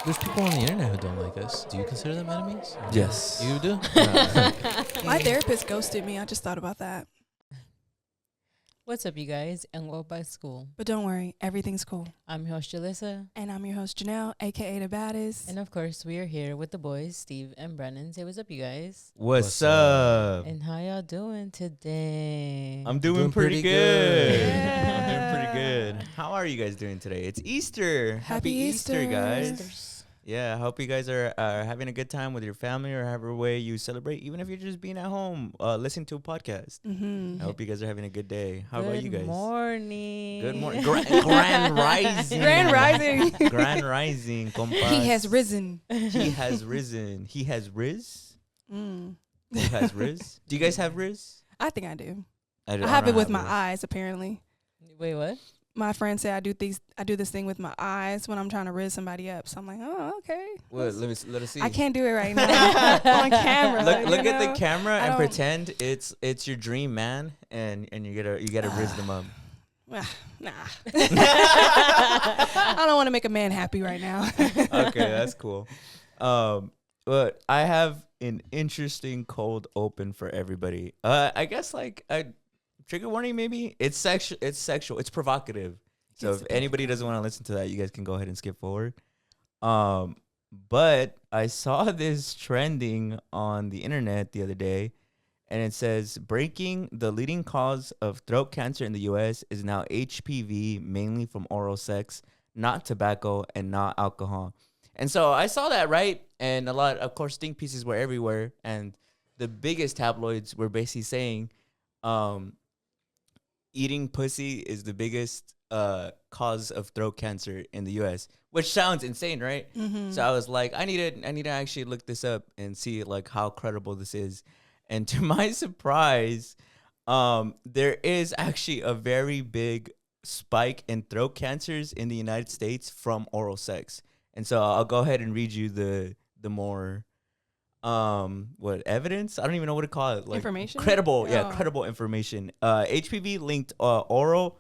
there's people on the internet who don't like us. Do you consider them enemies? Yes. You do? My therapist ghosted me. I just thought about that. What's up, you guys, and welcome back to school. But don't worry, everything's cool. I'm your host, Julyssa. And I'm your host, Janel, a.k.a. The Baddest. And of course, we are here with the boys, Steve and Brennan. Say what's up, you guys. What's up? And how y'all doing today? I'm doing pretty good. Yeah. I'm doing pretty good. How are you guys doing today? It's Easter. Happy Easter, Easter. guys. Yeah, I hope you guys are having a good time with your family or however way you celebrate, even if you're just being at home listening to a podcast. Mm-hmm. I hope you guys are having a good day. How about you guys? Good morning. Good morning. Grand rising. Grand rising. Grand rising, compas. He has risen. He has risen. He has riz? Mm. He has riz? Do you guys have riz? I think I do. I have it don't with my riz. eyes, apparently. Wait, what? My friends say I do this thing with my eyes when I'm trying to riz somebody up. So I'm like, oh, okay. Well, let us see. I can't do it right now on camera. Look at the camera I and don't- pretend it's your dream man, and you gotta riz them up. Nah. I don't want to make a man happy right now. Okay, that's cool. But I have an interesting cold open for everybody. I guess like a trigger warning, maybe. It's sexual. It's provocative. So if anybody doesn't want to listen to that, you guys can go ahead and skip forward. But I saw this trending on the internet the other day, and it says breaking the leading cause of throat cancer in the U.S. is now HPV, mainly from oral sex, not tobacco and not alcohol. And so I saw that, right? And a lot, of course, think pieces were everywhere, and the biggest tabloids were basically saying, eating pussy is the biggest cause of throat cancer in the U.S., which sounds insane, right? Mm-hmm. So I was like, I need to actually look this up and see like how credible this is. And to my surprise, there is actually a very big spike in throat cancers in the United States from oral sex. And so I'll go ahead and read you the more evidence? I don't even know what to call it. Like Information? credible, Oh. credible information. HPV linked oral,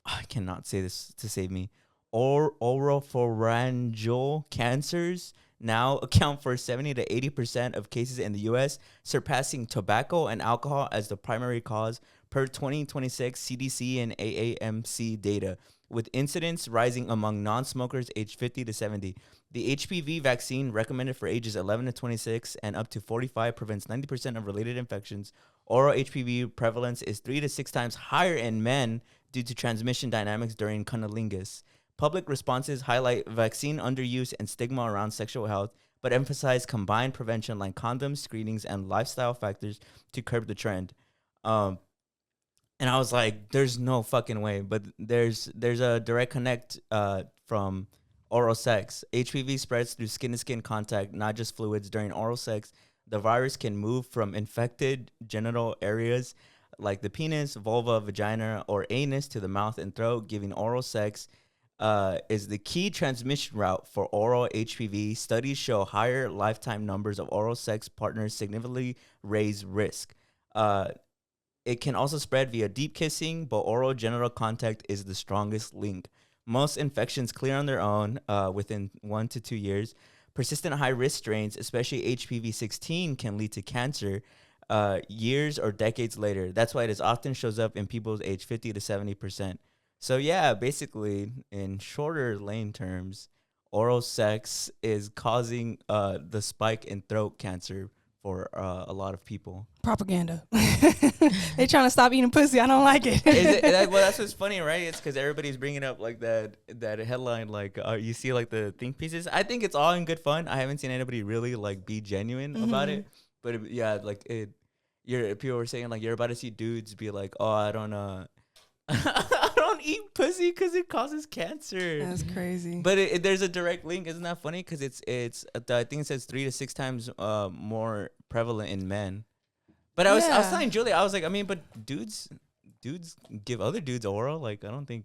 I cannot say this to save me. Oropharyngeal cancers now account for 70 to 80% of cases in the U.S., surpassing tobacco and alcohol as the primary cause per 2026 CDC and AAMC data, with incidence rising among non-smokers aged 50 to 70. The HPV vaccine recommended for ages 11 to 26 and up to 45 prevents 90% of related infections. Oral HPV prevalence is 3 to 6 times higher in men due to transmission dynamics during cunnilingus. Public responses highlight vaccine underuse and stigma around sexual health, but emphasize combined prevention like condoms, screenings, and lifestyle factors to curb the trend. And I was like, there's no fucking way. But there's a direct connect from oral sex. HPV spreads through skin-to-skin contact, not just fluids. During oral sex, the virus can move from infected genital areas like the penis, vulva, vagina, or anus to the mouth and throat, giving oral sex is the key transmission route for oral HPV. Studies show higher lifetime numbers of oral sex partners significantly raise risk. It can also spread via deep kissing, but oral genital contact is the strongest link. Most infections clear on their own within 1 to 2 years. Persistent high-risk strains, especially HPV-16, can lead to cancer years or decades later. That's why it often shows up in people's age 50 to 70%. So yeah, basically, in shorter lane terms, oral sex is causing the spike in throat cancer for a lot of people. Propaganda. They trying to stop eating pussy. I don't like it. Well, that's what's funny, right? It's because everybody's bringing up like that headline, like you see like the think pieces. I think it's all in good fun. I haven't seen anybody really like be genuine about it, but people were saying like you're about to see dudes be like, oh, I don't I don't eat pussy because it causes cancer. That's crazy. But there's a direct link. Isn't that funny? Because it's I think it says 3 to 6 times more prevalent in men. But I was telling Julie, I was like, I mean, but dudes give other dudes oral. Like, I don't think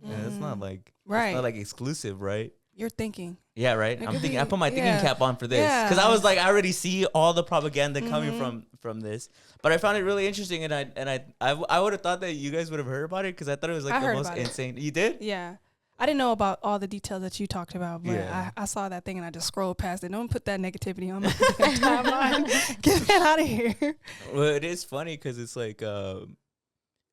that's not like it's not like exclusive, right? You're thinking. Yeah, right. It I'm could thinking. be- I put my thinking yeah. cap on for this Yeah. because I was like, I already see all the propaganda coming from this. But I found it really interesting, and I would have thought that you guys would have heard about it because I thought it was like I the heard most about it. insane. You did? Yeah. I didn't know about all the details that you talked about, but Yeah. I saw that thing and I just scrolled past it. Don't put that negativity on my timeline. Get that out of here. Well, it is funny because it's like,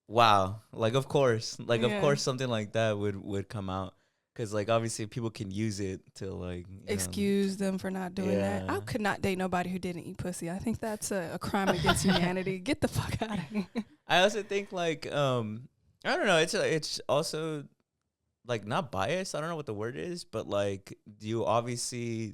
wow, like of course, Yeah. something like that would come out because like obviously people can use it to like Excuse them for not doing that. I Yeah. could not date nobody who didn't eat pussy. I think that's a crime against humanity. Get the fuck out of here. I also think like I don't know. It's also like not biased. I don't know what the word is, but like you obviously,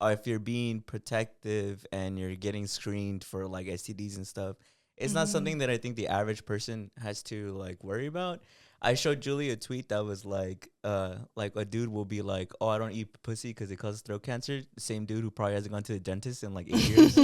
if you're being protective and you're getting screened for like STDs and stuff, it's not Mhm. something that I think the average person has to like worry about. I showed Julie a tweet that was like a dude will be like, oh, I don't eat pussy because it causes throat cancer. The same dude who probably hasn't gone to the dentist in like 8 years.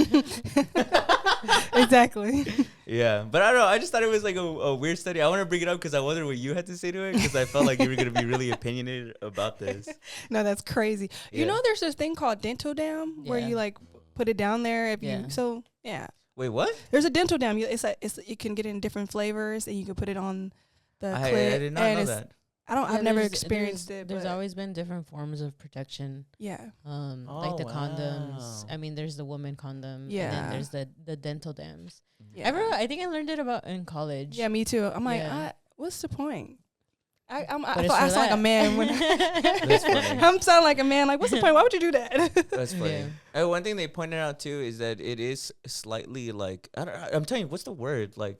Exactly. Yeah, but I don't know. I just thought it was like a weird study. I want to bring it up because I wondered what you had to say to it because I felt like you were going to be really opinionated about this. No, that's crazy. You Yeah. know, there's this thing called dental dam where Yeah. you like put it down there if Yeah. you. So yeah, Wait, what? there's a dental dam. It's you can get it in different flavors and you can put it on the I clit. did not and know it's- that. I've never experienced it. There's but always been different forms of protection. yeah. Like Oh, the condoms. wow. I mean, there's the woman condom. And Yeah. then there's the dental dams. Yeah. I think I learned it about in college. Yeah, me too. I'm like, Yeah. what's the point? I But it's I for sound like a that. man when That's funny. I'm sounding like a man. Like, what's the point? Why would you do that? That's funny. Yeah. One thing they pointed out too is that it is slightly like I'm telling you, what's the word like?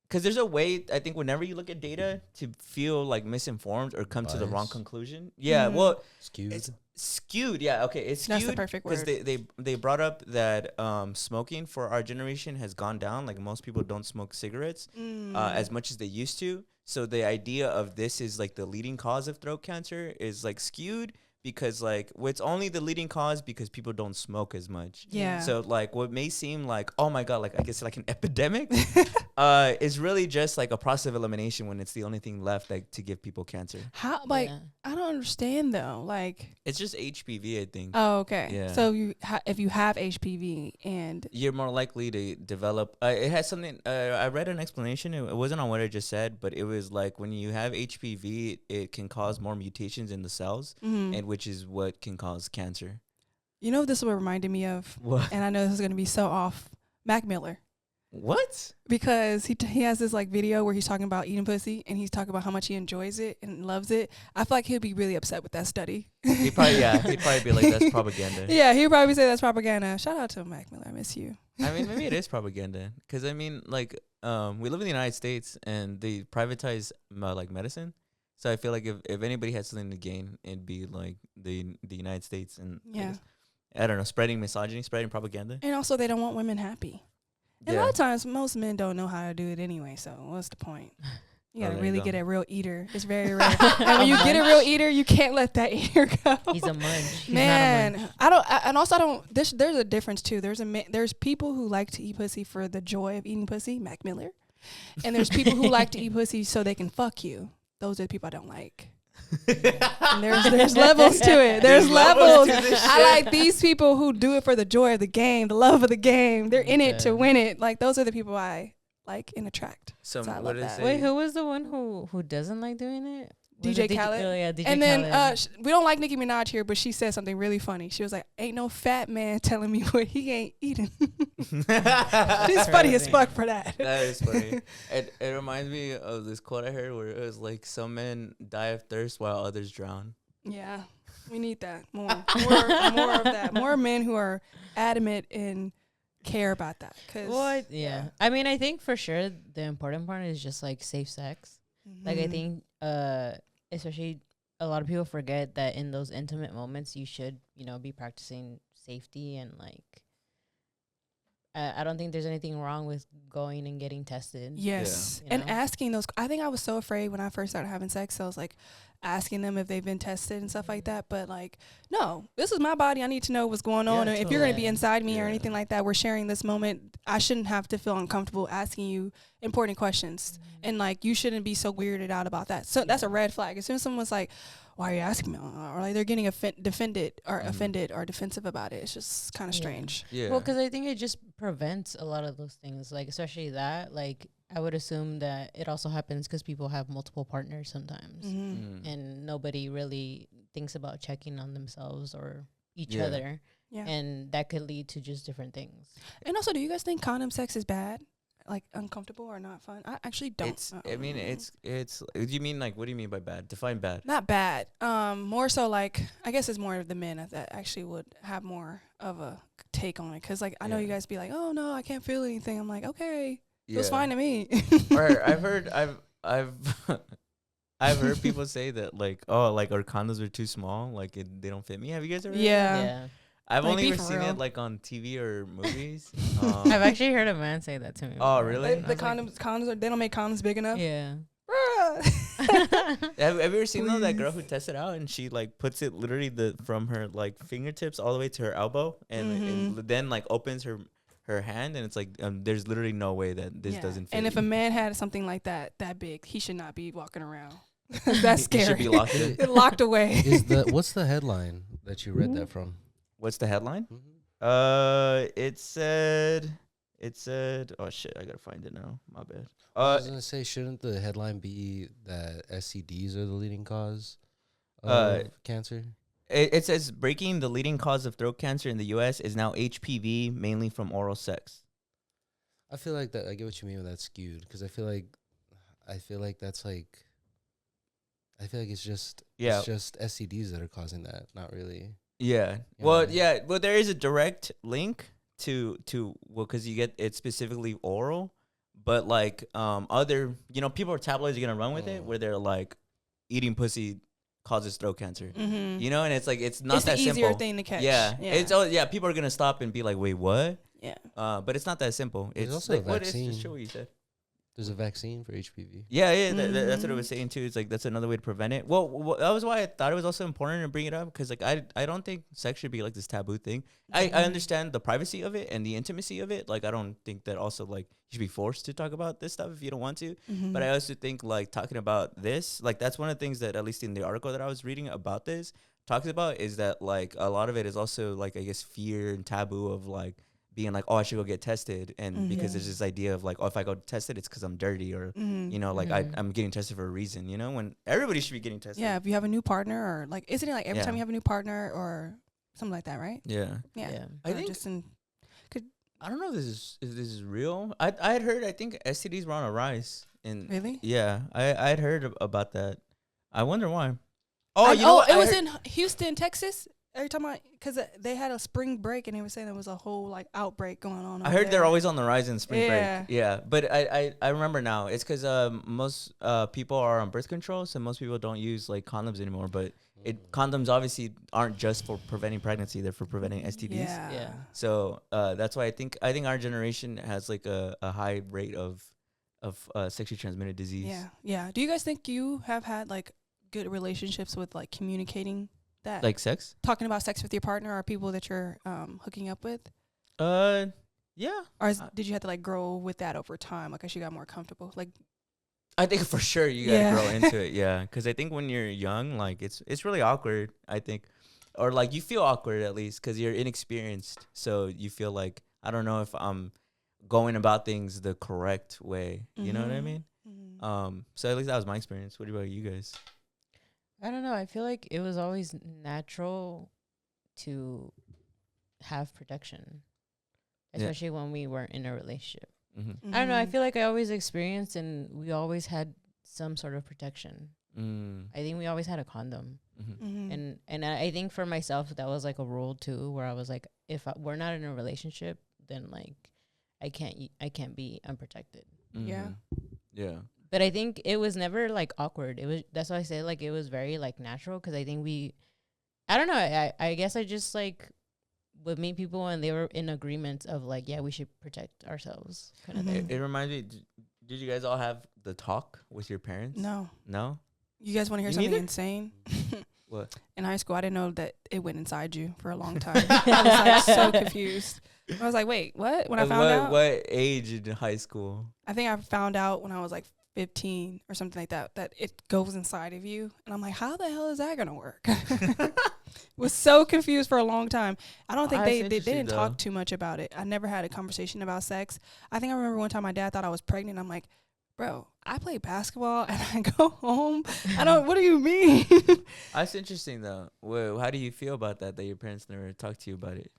Because there's a way I think whenever you look at data to feel like misinformed or come to the wrong Bias. conclusion. Yeah, Mhm. well, Skewed. it's skewed. Yeah, okay, it's skewed. That's the perfect Because word. they brought up that smoking for our generation has gone down. Like most people don't smoke cigarettes as much as they used to. So the idea of this is like the leading cause of throat cancer is like skewed because like it's only the leading cause because people don't smoke as much. Yeah. So like what may seem like, oh my God, like I guess like an epidemic is really just like a process of elimination when it's the only thing left like to give people cancer. How like Yeah. I don't understand though. Like, It's just HPV, I think. oh okay. Yeah. So if you have HPV and You're more likely to develop. It has something. I read an explanation. It wasn't on what I just said, but it was like when you have HPV, it can cause more mutations in the cells, and which is what can cause cancer. you know this is what reminded me of, What? and I know this is gonna be so off. Mac Miller. What? Because he has this like video where he's talking about eating pussy and he's talking about how much he enjoys it and loves it. I feel like he'll be really upset with that study. He'd probably be like, that's propaganda. Yeah, he'd probably say that's propaganda. Shout out to Mac Miller. I miss you. I mean, maybe it is propaganda because I mean, like, we live in the United States and they privatize like medicine. So I feel like if anybody had something to gain, it'd be like the United States and Yeah. I don't know, spreading misogyny, spreading propaganda. And also they don't want women happy. And a Yeah. lot of times most men don't know how to do it anyway, so what's the point? You gotta there you really go. get a real eater. It's very rare. And when you get a real eater, you can't let that eater go. He's a munch. He's Man, not a munch. and also I don't. There's a difference too. There's people who like to eat pussy for the joy of eating pussy, Mac Miller, and there's people who like to eat pussy so they can fuck you. Those are the people I don't like. And there's levels to it. There's levels. to this I shit. like these people who do it for the joy of the game, the love of the game. They're in it to Okay. win it. Like those are the people I like and attract. So So I what love is that. it? Wait, who was the one who doesn't like doing it? Was DJ it Khaled? Oh yeah, DJ And then Khaled. we don't like Nicki Minaj here, but she said something really funny. She was like, "Ain't no fat man telling me what he ain't eating." She's funny as Crazy. fuck for that. That is funny. It reminds me of this quote I heard where it was like, some men die of thirst while others drown. Yeah, we need that more of that. More men who are adamant and care about that. Cause What? Yeah. I mean, I think for sure the important part is just like safe sex. Like I Mhm. think especially a lot of people forget that in those intimate moments you should, be practicing safety and like I don't think there's anything wrong with going and getting tested. Yes, You and know? asking those. I think I was so afraid when I first started having sex. So I was like asking them if they've been tested and stuff like that. But like, no, this is my body. I need to know what's going on. Yeah, And if you're gonna be totally. inside me or Yeah. anything like that, we're sharing this moment. I shouldn't have to feel uncomfortable asking you important questions. And like, you shouldn't be so weirded out about that. So that's a red flag. As soon as someone's like, "Why are you asking me?" or like they're getting offended or defensive about it, it's just kind of Yeah. strange. Yeah. Well, because I think it just prevents a lot of those things, like especially that, like I would assume that it also happens because people have multiple partners sometimes, Mm-hmm. and nobody really thinks about checking on themselves or each Yeah. other, Yeah. and that could lead to just different things. And also, do you guys think condom sex is bad? Like uncomfortable or not fun? I actually don't. It's. I mean, it's. You mean like? What do you mean by bad? Define bad. not bad. More so like I guess it's more of the men that actually would have more of a take on it. Cause like I know you Yeah. guys be like, oh no, I can't feel anything. I'm like, okay, Yeah. feels fine to me. Or I've I've heard people say that like, oh, like our condoms are too small, like they don't fit me. Have you guys ever? Heard that? Yeah. I've Like, only be ever for seen real. it like on TV or movies. I've actually heard a man say that to me. Oh, before. really? I The was like, condoms are they don't make condoms big enough. Yeah. Bruh. Have you ever seen though that girl who tested out and she like puts it literally from her like fingertips all the way to her elbow and then like opens her hand and it's like there's literally no way that this Yeah. doesn't fit. And if you. a man had something like that big, he should not be walking around. That's scary. He should be locked in. Locked away. Is the what's the headline that you read that from? What's the headline? Mm-hmm. It said oh shit, I gotta find it now. My bad. I was gonna say, shouldn't the headline be that STDs are the leading cause of cancer? It says breaking the leading cause of throat cancer in the U.S. is now HPV, mainly from oral sex. I feel like that. I get what you mean with that skewed, because I feel like that's like. I feel like it's just STDs that are causing that, not really. Yeah. You Well, know? yeah. Well, there is a direct link to because you get it specifically oral, but like other people are tabloids are gonna run with it where they're like eating pussy causes throat cancer. Mm-hmm. And it's like it's not It's that the easier simple. thing to catch. Yeah. It's people are gonna stop and be like, wait, what? Yeah. But it's not that simple. There's It's also like a what is vaccine. just show what you said. There's a vaccine for HPV. Yeah, that's what I was saying too. It's like that's another way to prevent it. Well, that was why I thought it was also important to bring it up because like I don't think sex should be like this taboo thing. I understand the privacy of it and the intimacy of it. Like I don't think that also like you should be forced to talk about this stuff if you don't want to. But I also think like talking about this, like that's one of the things that at least in the article that I was reading about this talks about is that like a lot of it is also like I guess fear and taboo of like being like, oh, I should go get tested. And because there's this idea of like, oh, if I go tested, it's because I'm dirty or, like I'm getting tested for a reason, when everybody should be getting tested. Yeah, if you have a new partner or like, isn't it like every Yeah. time you have a new partner or something like that, right? Yeah. Yeah. I Or think, just in, I don't know if this is real. I had heard, I think STDs were on a rise. really? Yeah, I had heard about that. I wonder why. Oh, you know what? It was in Houston, Texas. Every time because they had a spring break and they were saying there was a whole like outbreak going on. I over heard there. they're always on the rise in spring Yeah. break. Yeah, but I remember now. It's because most people are on birth control, so most people don't use like condoms anymore. But condoms obviously aren't just for preventing pregnancy; they're for preventing STDs. Yeah. Yeah. So that's why I think our generation has like a high rate of sexually transmitted disease. Yeah. Yeah. Do you guys think you have had like good relationships with like communicating that? Like sex? Talking about sex with your partner or people that you're hooking up with? Yeah. Or did you have to like grow with that over time? Like as you got more comfortable? Like I think for sure you gotta Yeah. grow into it, yeah. Because I think when you're young, like it's really awkward. I think, or like you feel awkward at least because you're inexperienced. So you feel like I don't know if I'm going about things the correct way. You know what I mean? So at least that was my experience. What about you guys? I don't know. I feel like it was always natural to have protection, especially when we weren't in a relationship. Mm-hmm. I don't know. I feel like I always experienced and we always had some sort of protection. I think we always had a condom. And I think for myself, that was like a rule too, where I was like, if we're not in a relationship, then like I can't be unprotected. Yeah. Yeah. But I think it was never like awkward. That's why I said like it was very like natural because I think I don't know. I guess I just like would meet people and they were in agreement of like, yeah, we should protect ourselves kind of thing. It reminds me. Did you guys all have the talk with your parents? No. No. You guys want to hear You something neither? insane? What? In high school, I didn't know that it went inside you for a long time. I was like so confused. I was like, wait, what? When I found out, What age in high school? I think I found out when I was like 15 or something like that it goes inside of you. And I'm like, how the hell is that going to work? Was so confused for a long time. I don't think That's they interesting, didn't though. talk too much about it. I never had a conversation about sex. I think I remember one time my dad thought I was pregnant. I'm like, bro, I play basketball and I go home. What do you mean? That's interesting though. Well, how do you feel about that your parents never talked to you about it?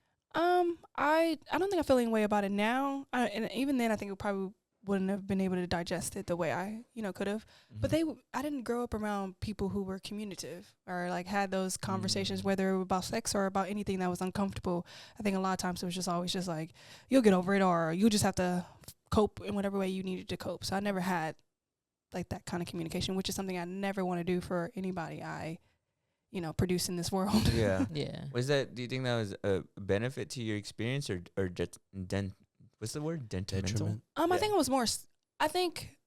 I don't think I feel any way about it now. And even then, I think it probably wouldn't have been able to digest it the way I, could have. But I didn't grow up around people who were communicative or like had those conversations, whether it was about sex or about anything that was uncomfortable. I think a lot of times it was just always just like, you'll get over it, or you just have to cope in whatever way you needed to cope. So I never had like that kind of communication, which is something I never want to do for anybody I produce in this world. Yeah. Yeah. Do you think that was a benefit to your experience or just what's the word? Detrimental? I think it was more, I think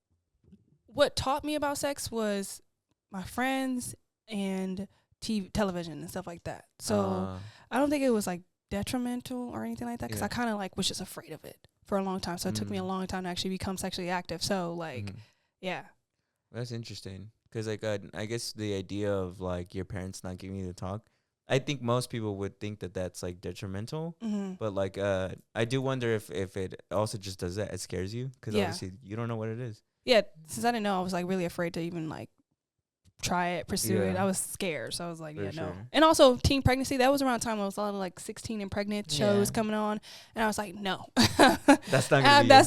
what taught me about sex was my friends and television and stuff like that. So I don't think it was like detrimental or anything like that, because I kind of like was just afraid of it for a long time. So it took me a long time to actually become sexually active. So like, yeah. That's interesting. Because like I guess the idea of like your parents not giving you the talk, I think most people would think that that's like detrimental. But like I do wonder if it also just does that. It scares you because obviously you don't know what it is. Yeah, since I didn't know, I was like really afraid to even like try it, pursue it. I was scared, so I was like, no. And also teen pregnancy, that was around the time there was a lot of like 16 and pregnant shows coming on, and I was like, no, that's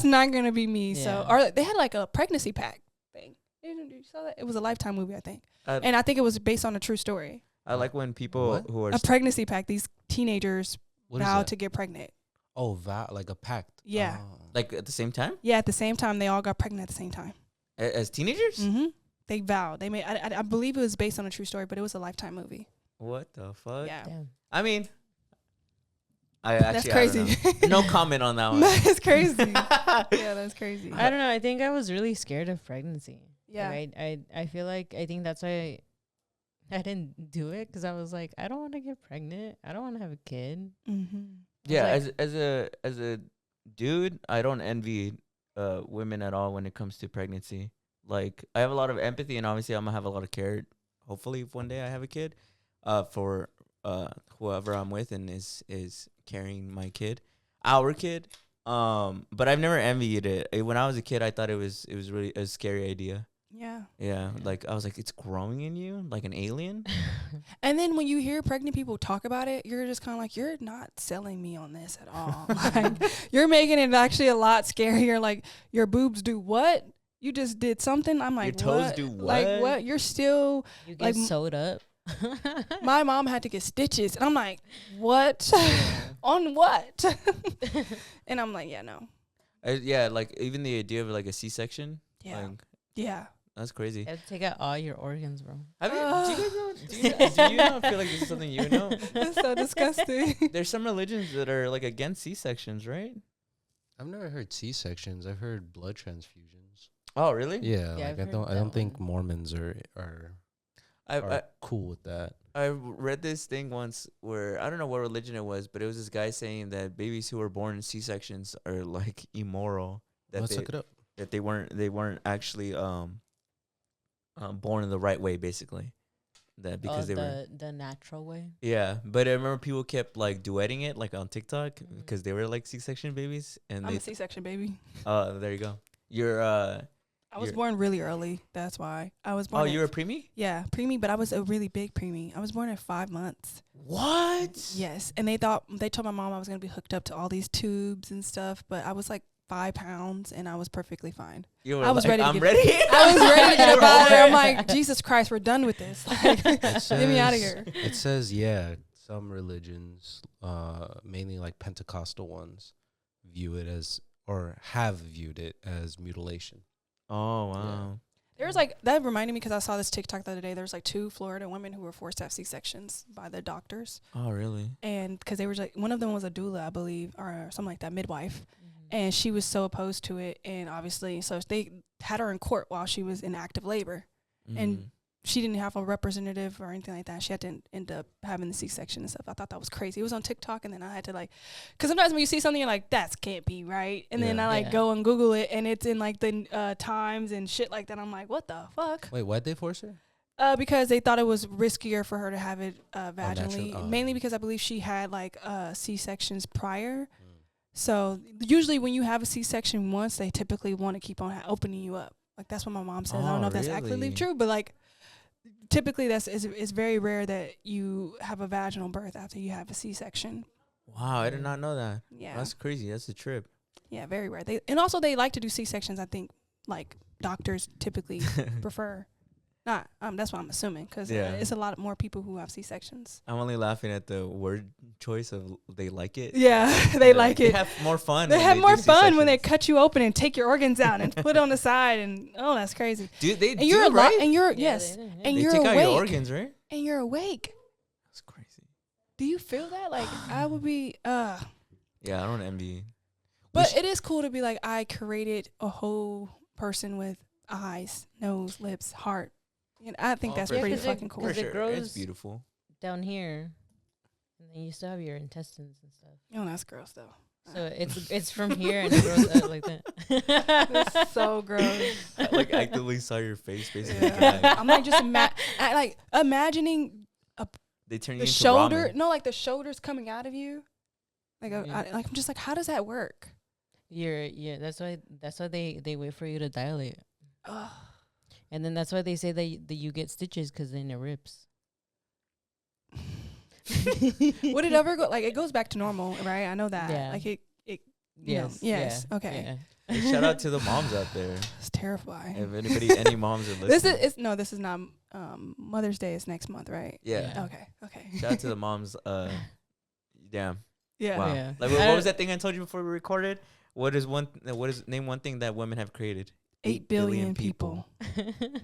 not gonna be me. Yeah. So, or they had like a pregnancy pack thing. Did you saw that? It was a Lifetime movie, I think, and I think it was based on a true story. I like when people who are a pregnancy pack. These teenagers vowed to get pregnant. Oh, like a pact. Yeah. Like at the same time. Yeah, at the same time, they all got pregnant at the same time. As teenagers. They vowed. They made. I believe it was based on a true story, but it was a Lifetime movie. What the fuck? Yeah. Damn. I mean, that's crazy. No comment on that one. That's crazy. Yeah, that's crazy. I don't know. I think I was really scared of pregnancy. Yeah. Like, I feel like I think that's why I didn't do it, because I was like, I don't want to get pregnant. I don't want to have a kid. Yeah, as a dude, I don't envy women at all when it comes to pregnancy. Like, I have a lot of empathy, and obviously I'm gonna have a lot of care. Hopefully, if one day I have a kid, for whoever I'm with and is carrying my kid, our kid. But I've never envied it. When I was a kid, I thought it was really a scary idea. Yeah. Like I was like, it's growing in you like an alien. And then when you hear pregnant people talk about it, you're just kind of like, you're not selling me on this at all. Like, you're making it actually a lot scarier. Like, your boobs do what? You just did something. I'm like, your toes what? do what? Like, what? You're still You get sewed up. My mom had to get stitches, and I'm like, what? On what? And I'm like, yeah, no. Yeah, like even the idea of like a C-section. Yeah. Like, Yeah. that's crazy. You have to take out all your organs, bro. Do you guys know? Do you not feel like this is something you know? That's so disgusting. There's some religions that are like against C-sections, right? I've never heard C-sections. I've heard blood transfusions. Oh, really? Yeah, Yeah, like I've I don't heard that think one. Mormons are I cool with that. I read this thing once where I don't know what religion it was, but it was this guy saying that babies who were born in C-sections are like immoral. That Let's look it up. That they weren't actually born in the right way, basically. That because they were the natural way. Yeah, but I remember people kept like duetting it like on TikTok because they were like C-section babies, and I'm a C-section baby. There you go. You're I was born really early. That's why I was born. Oh, you were a preemie? Yeah, preemie, but I was a really big preemie. I was born at 5 months. What? Yes, and they told my mom I was gonna be hooked up to all these tubes and stuff, but I was like 5 pounds and I was perfectly fine. I was ready. I'm ready. I was ready to get out of there. I'm like, Jesus Christ, we're done with this. Like, Get me out of here. It says, some religions, mainly like Pentecostal ones, view it as or have viewed it as mutilation. Oh wow. There was like, that reminded me because I saw this TikTok the other day. There was like 2 Florida women who were forced to have C-sections by the doctors. Oh really? And because they were like, one of them was a doula, I believe, or something like that, midwife. And she was so opposed to it. And obviously, so they had her in court while she was in active labor. And she didn't have a representative or anything like that. She had to end up having the C-section and stuff. I thought that was crazy. It was on TikTok, and then I had to like, because sometimes when you see something, you're like, that can't be right. And then I like go and Google it, and it's in like the Times and shit like that. I'm like, what the fuck? Wait, why'd they force her? Because they thought it was riskier for her to have it vaginally, natural. mainly because I believe she had like C-sections prior. So usually when you have a C-section once, they typically want to keep on opening you up. Like that's what my mom says. I don't know if that's actually true, but like typically it's very rare that you have a vaginal birth after you have a C-section. Wow, I did not know that. Yeah, That's crazy. That's a trip. Yeah, very rare. And also they like to do C-sections. I think like doctors typically prefer. Not that's what I'm assuming because it's a lot more people who have C-sections. I'm only laughing at the word choice of they like it. Yeah, they like it. They have more fun. They have more fun when they cut you open and take your organs out and put it on the side and that's crazy. Dude, they and do, you're right? And you're and they you're take awake. out your organs, right? And you're awake. That's crazy. Do you feel that? Like I would be. Yeah, I don't envy. But it is cool to be like I created a whole person with eyes, nose, lips, heart. And I think that's pretty fucking cool. Because it grows it's beautiful down here, and then you still have your intestines and stuff. Oh, that's gross though. So it's from here and it grows out like that. That's so gross. I like actively saw your face basically. Yeah. I'm like just imagining They turn you the into shoulder. ramen. No, like the shoulders coming out of you. Like I'm just like, how does that work? That's why they wait for you to dilate. Ugh. And then that's why they say that you get stitches because then it rips. Would it ever go like it goes back to normal, right? I know that. Yeah. Like it Yes. yes. Yeah, Okay. yeah. Hey, shout out to the moms out there. It's terrifying. If any moms are listening. This is not Mother's Day is next month, right? Yeah. Okay. Shout out to the moms. Damn. Yeah. Wow. Yeah. Like what was that thing I told you before we recorded? Name one thing that women have created? 8 billion people.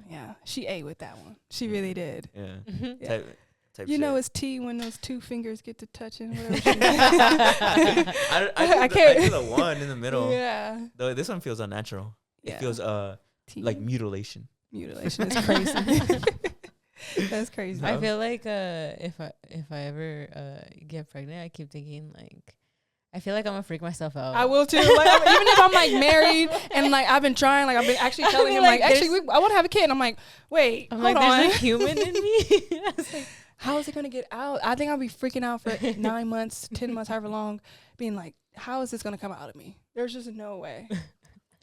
Yeah. She ate with that one. She really did. Yeah. Mhm. Yeah. Type You know shit. it's tea when those two fingers get to touching. Whatever I can't. do the one in the middle. Yeah. Though this one feels unnatural. Yeah. It feels Tea. like mutilation. Mutilation is crazy. That's crazy. I feel like if I ever get pregnant, I keep thinking like I feel like I'm gonna freak myself out. I will too. Like, even if I'm like married and like I've been trying, like I've been actually telling him like actually I want to have a kid. And I'm like, wait, I'm hold like, on. there's a human in me. I was like, How is it gonna get out? I think I'll be freaking out for 9 months, 10 months, however long, being like, how is this gonna come out of me? There's just no way.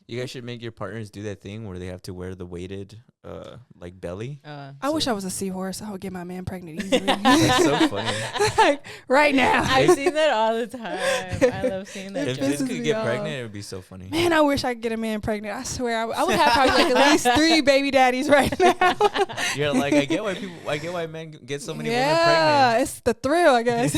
You guys should make your partners do that thing where they have to wear the weighted like belly. I wish I was a seahorse. I would get my man pregnant easily. That's so funny. Like, right now. I've seen that all the time. I love seeing that. If pisses this could me get off. pregnant, it would be so funny. Man, I wish I could get a man pregnant. I swear, I would have probably like at least 3 baby daddies right now. You're like, I get why men get so many women yeah, pregnant. it's the thrill, I guess.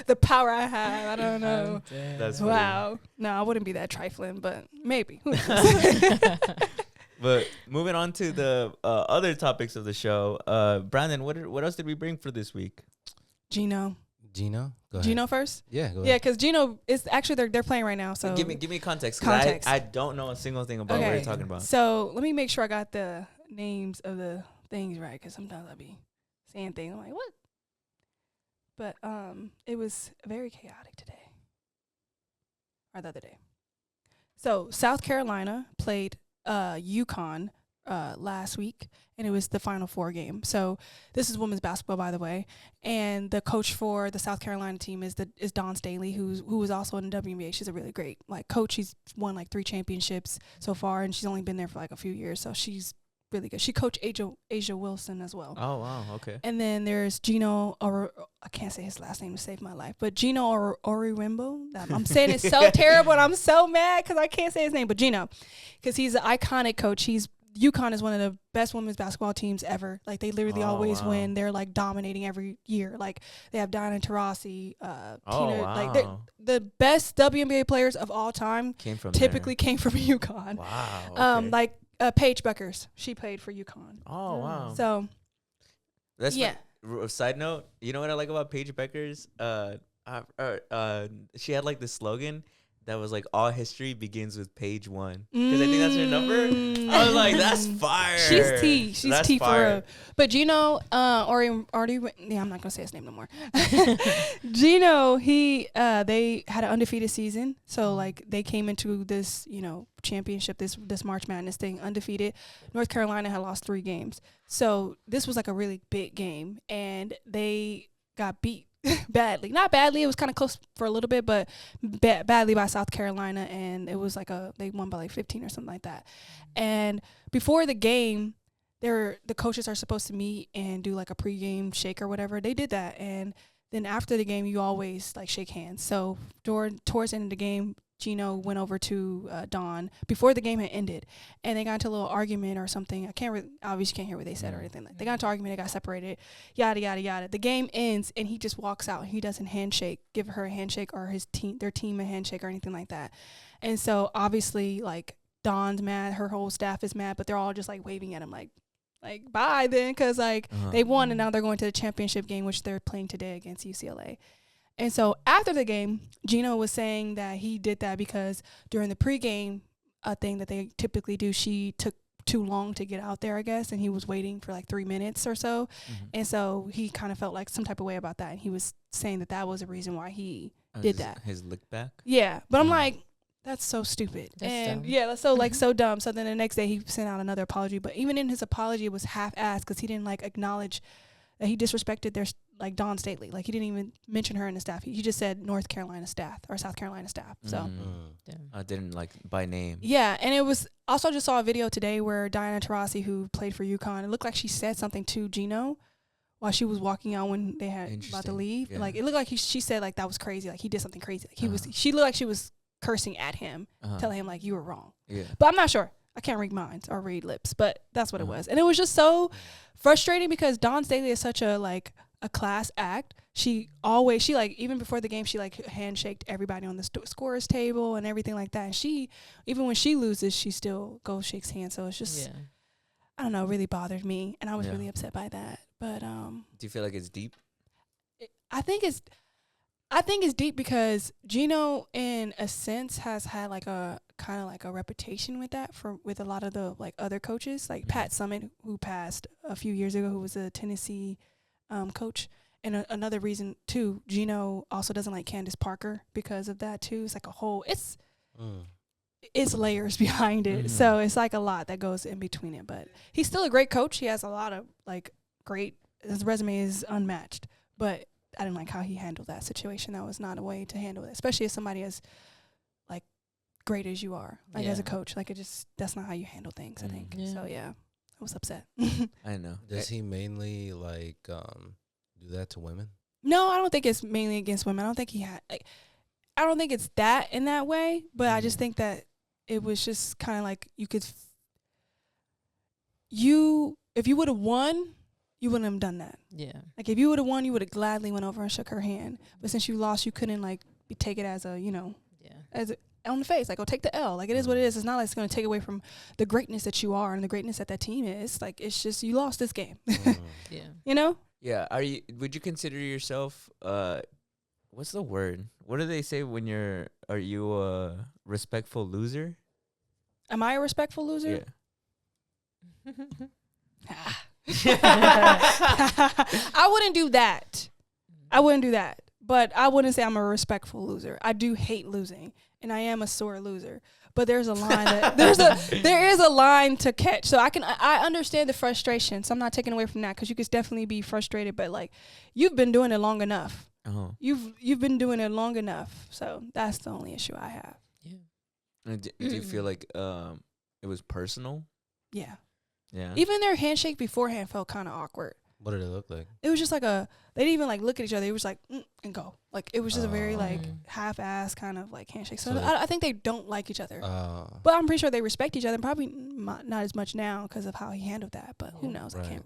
The power I have. I don't know. That's funny. Wow. No, I wouldn't be that trifling, but maybe. Who knows? But moving on to the other topics of the show, Brandon, what else did we bring for this week? Geno. Geno? Go ahead. Geno first? Yeah, go Yeah, ahead. because Geno is actually they're playing right now. So Give me context. 'Cause Context. I don't know a single thing about what you're talking about. So let me make sure I got the names of the things right, because sometimes I'll be saying things I'm like, what? But it was very chaotic today, or the other day. So South Carolina played UConn last week, and it was the Final Four game. So this is women's basketball, by the way, and the coach for the South Carolina team is Dawn Staley, who was also in the WNBA. She's a really great coach. She's won 3 championships so far, and she's only been there for a few years, so she's really good. She coached Asia Wilson as well. Oh wow, okay. And then there's Geno, I can't say his last name to save my life, but Geno Auriemma. I'm saying it so terrible, and I'm so mad because I can't say his name, but Geno, because he's an iconic coach. UConn is one of the best women's basketball teams ever. They literally always win. They're dominating every year. They have Diana Taurasi, Tina. They're the best WNBA players of all time Came from UConn. Wow. Okay. Paige Buckers, she played for UConn. Oh wow. So That's yeah. Side note, you know what I like about Paige Beckers? She had this slogan that was like all history begins with page 1 because I think that's her number. I was like, that's fire. She's T. She's That's T for fire. real. But Geno, yeah, I'm not gonna say his name no more. Geno, they had an undefeated season, so like they came into this, championship, this March Madness thing undefeated. North Carolina had lost 3 games, so this was like a really big game, and they got beat badly. Not badly, it was kind of close for a little bit, but badly by South Carolina, and it was like they won by like 15 or something like that. And before the game, the coaches are supposed to meet and do like a pregame shake or whatever. They did that, and then after the game, you always like shake hands. So towards the end of the game, Geno went over to Dawn before the game had ended, and they got into a little argument or something. Obviously can't hear what they said or anything. They got into argument, they got separated, yada yada yada. The game ends, and he just walks out. He doesn't give her a handshake or their team a handshake or anything like that. And so obviously, like, Dawn's mad, her whole staff is mad, but they're all just like waving at him, like bye then, because like they won, and now they're going to the championship game, which they're playing today against UCLA. And so after the game, Geno was saying that he did that because during the pregame thing that they typically do, she took too long to get out there, I guess, and he was waiting for like 3 minutes or so. And so he kind of felt like some type of way about that, and he was saying that was a reason why he did that. His lick back? Yeah, but I'm like, that's so stupid. That's and dumb. yeah, that's so dumb. So then the next day he sent out another apology, but even in his apology, it was half-assed because he didn't like acknowledge that he disrespected their Dawn Staley. Like, he didn't even mention her in the staff. He just said North Carolina staff or South Carolina staff. So I didn't like by name. yeah, and it was also, I just saw a video today where Diana Taurasi, who played for UConn, it looked like she said something to Geno while she was walking out when they had about to leave. Yeah. Like, it looked like she said like that was crazy. Like, he did something crazy. Like she looked like she was cursing at him, telling him like you were wrong. Yeah. But I'm not sure. I can't read minds or read lips, but that's what it was. And it was just so frustrating because Dawn Staley is such a class act. She like, even before the game, she like handshaked everybody on the scorers table and everything like that. And she, even when she loses, she still goes shakes hands. So it's just, I don't know, really bothered me, and I was really upset by that. But do you feel like it's deep? I think it's deep because Geno, in a sense, has had like a kind of like a reputation with that with a lot of the like other coaches, like Pat Summitt, who passed a few years ago, who was a Tennessee coach. And another reason too, Geno also doesn't like Candace Parker because of that too. It's like it's layers behind it. So it's like a lot that goes in between it. But he's still a great coach. He has a lot of like his resume is unmatched. But I didn't like how he handled that situation. That was not a way to handle it, especially as somebody as like great as you are, like as a coach. Like, that's not how you handle things, I think. So yeah, I was upset. I know. Does he mainly like do that to women? No, I don't think it's mainly against women. I don't think I don't think it's that in that way, but I just think that it was just kind of like if you would have won, you wouldn't have done that. Yeah. Like, if you would have won, you would have gladly went over and shook her hand. But since you lost, you couldn't like take it as as on the face. Like, take the L. Like, it is what it is. It's not like it's going to take away from the greatness that you are and the greatness that that team is. Like, it's just, you lost this game. Yeah. You know? Yeah. Would you consider yourself, what's the word? What do they say when are you a respectful loser? Am I a respectful loser? Yeah. I wouldn't do that. But I wouldn't say I'm a respectful loser. I do hate losing, and I am a sore loser. But there's a line that there is a line to catch. So I understand the frustration. So I'm not taking away from that, because you could definitely be frustrated. But like, you've been doing it long enough. You've been doing it long enough. So that's the only issue I have. Yeah. Do you feel like it was personal? Yeah. Yeah. Even their handshake beforehand felt kind of awkward. What did it look like? It was just like they didn't even like look at each other. It was like and go. Like, it was just a very like half-ass kind of like handshake. So I think they don't like each other. But I'm pretty sure they respect each other. Probably not as much now because of how he handled that. But who knows? I can't,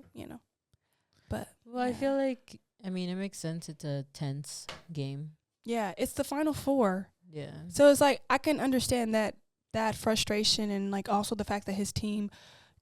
But I feel like, it makes sense. It's a tense game. Yeah, it's the Final Four. Yeah. So it's like, I can understand that frustration, and like also the fact that his team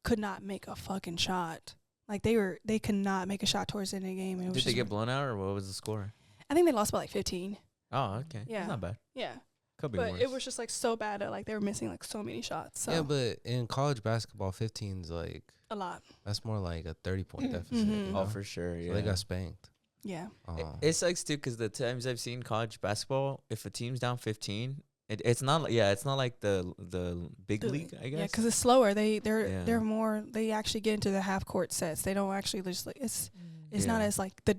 could not make a fucking shot. Like, they could not make a shot towards the end of the game. And Did they get blown out, or what was the score? I think they lost by like 15. Oh, okay. Yeah. That's not bad. Yeah. Could be But worse. it was just like so bad that like they were missing like so many shots. So Yeah, but in college basketball, 15's like a lot. that's more like a 30-point deficit. Mhm. You Oh, know? for sure. So Yeah. they got spanked. Yeah. It sucks too because the times I've seen college basketball, if a team's down 15, it's not it's not like the big league, I guess. Yeah, because it's slower. They're Yeah. more. They actually get into the half court sets. They don't actually just like it's not Yeah. as like the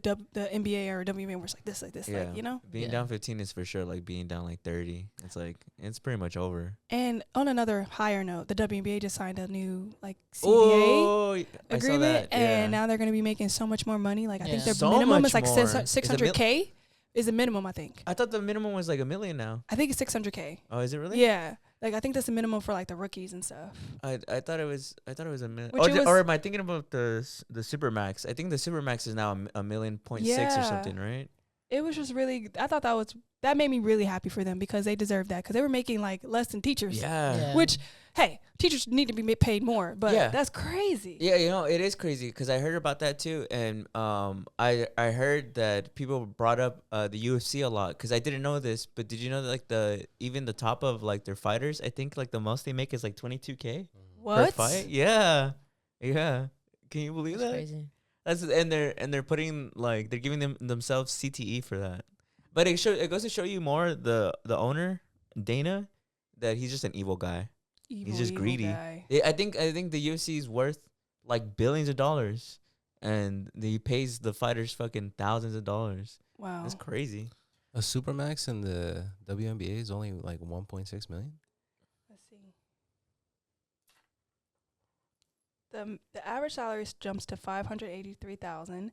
NBA or WNBA where it's like this, Yeah. like, you know. Being Yeah. down 15 is for sure like being down like 30. It's like it's pretty much over. And on another higher note, the WNBA just signed a new like CBA Oh, I saw agreement, that. and now they're going to be making so much more money. Like I think Yeah. their So minimum is much like more. 600K is the minimum. I think. I thought the minimum was like $1 million now. I think it's 600K. Oh, is it really? Yeah, like I think that's the minimum for like the rookies and stuff. I thought it was $1 million. Which it was- Or am I thinking about the Supermax? I think the Supermax is now $1.6 million or Yeah. something, right? It was just really. I thought that made me really happy for them because they deserve that because they were making like less than teachers. Yeah. Which, hey, teachers need to be paid more, but Yeah. that's crazy. Yeah, it is crazy because I heard about that too, and I heard that people brought up the UFC a lot because I didn't know this, but did you know that like even the top of like their fighters, I think like the most they make is like $22K per What? fight. Yeah. Can you believe That's that? crazy. That's and they're putting like they're giving themselves CTE for that, but it goes to show you more the owner Dana that he's just an evil guy. Evil, just evil greedy. guy. I think the UFC is worth like billions of dollars, and he pays the fighters fucking thousands of dollars. Wow. That's crazy. A supermax in the WNBA is only like 1.6 million. Let's see. The average salary jumps to 583,000.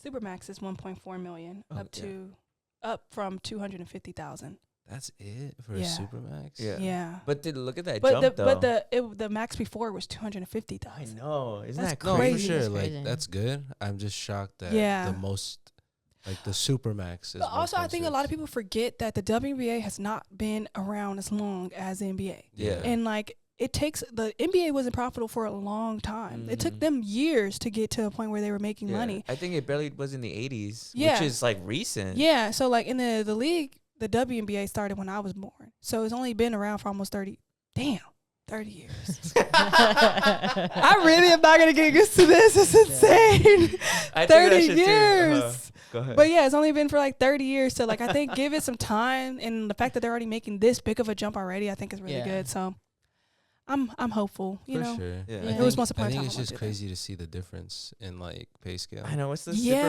Supermax is 1.4 million, Oh, up from 250,000. That's it for Yeah. a supermax. Yeah. But look at that But jump though. the max before was 250,000. I know, isn't That's that No, crazy? for sure. That's Like crazy. that's good. I'm just shocked that Yeah. the most, like the supermax is. But also, I think a lot of 1.6. people forget that the WNBA has not been around as long as the NBA. Yeah. And like the NBA wasn't profitable for a long time. It took Mhm. them years to get to a point where they were making Yeah. money. I think it barely was in the 80s, Yeah. which is like recent. Yeah, so like in the league, the WNBA started when I was born. So it's only been around for almost 30 years. I really am not going to get used to this. It's insane. I think that 30 shit too. years. Go ahead. But yeah, it's only been for like 30 years. So like I think give it some time, and the fact that they're already making this big of a jump already, I think is really Yeah. good. So I'm hopeful, you For know. sure. Yeah. It was once upon a I think time it's I just wanted crazy to see the difference in like pay scale. I know, what's the Yeah.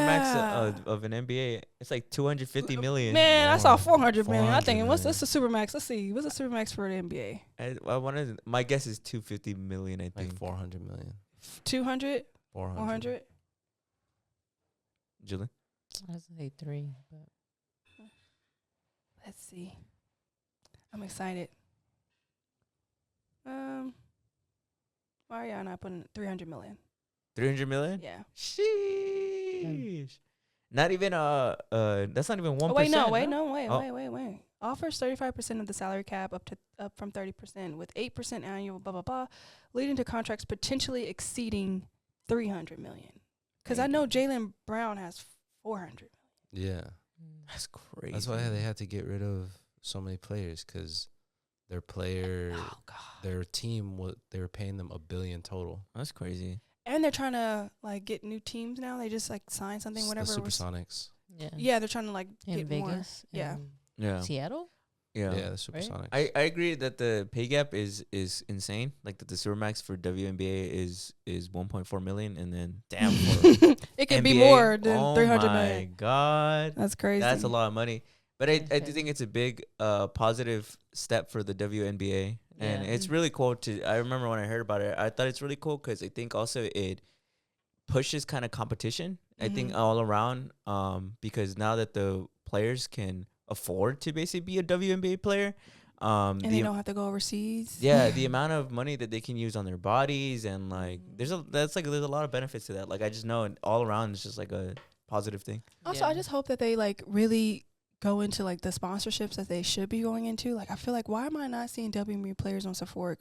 supermax of an NBA? It's like 250 million. Man, I saw More. 400 million. I 400 think what's million. the supermax? Let's see. What's the supermax for the NBA? I wanted. My guess is 250 million. I Like think. 400 million. 200, 400. 400. Julie. I was say 3, but Let's see. I'm excited. Why are y'all not putting 300 million? 300 million. Yeah. Sheesh. Not even that's not even 1%. Oh, wait, huh? wait. Offers 35% of the salary cap up from 30% with 8% annual blah blah blah, leading to contracts potentially exceeding 300 million. Because I know Jaylen Brown has 400. Yeah. That's crazy. That's why they had to get rid of so many players because their player, Oh god. their team, they were paying them $1 billion total. That's crazy. And they're trying to like get new teams now. They just like sign something, The whatever. Supersonics. yeah. Yeah, they're trying to like In get Vegas. more. Yeah. in Yeah. Seattle? Yeah, Yeah. the Supersonics. I agree that the pay gap is insane. Like that the supermax for WNBA is 1.4 million, and then damn for It could be NBA, more than oh 300 my million. god, That's crazy. that's a lot of money. But I do crazy. think it's a big positive step for the WNBA, and Yeah. it's really cool to. I remember when I heard about it, I thought it's really cool because I think also it pushes kind of competition. I think Mhm. all around, because now that the players can afford to basically be a WNBA player, And they don't have to go overseas. yeah, the amount of money that they can use on their bodies and like there's a lot of benefits to that. Like I just know all around it's just like a positive thing. Also, I just hope that they like really go into like the sponsorships that they should be going into. Like I feel like why am I not seeing WNBA players on Sephora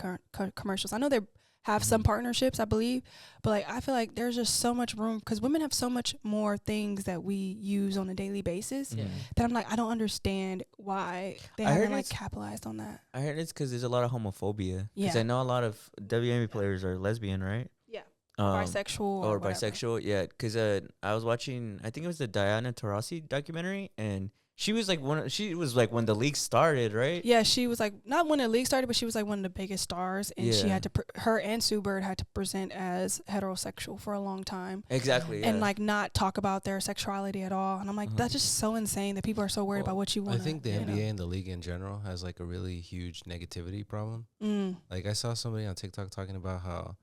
commercials? I know they have some partnerships, I believe. But like, I feel like there's just so much room because women have so much more things that we use on a daily basis that I'm like, I don't understand why they haven't like capitalized on that. I heard it's because there's a lot of homophobia. Because I know a lot of WNBA players are lesbian, right? Yeah. Bisexual or bisexual. Yeah. Because I was watching, I think it was the Diana Taurasi documentary, and she was like when the league started, right? Yeah, she was like not when the league started, but she was like one of the biggest stars, and she had to her and Sue Bird had to present as heterosexual for a long time. Exactly. And like not talk about their sexuality at all. And I'm like, that's just so insane that people are so worried about what you want. I think the NBA and the league in general has like a really huge negativity problem. Like I saw somebody on TikTok talking about how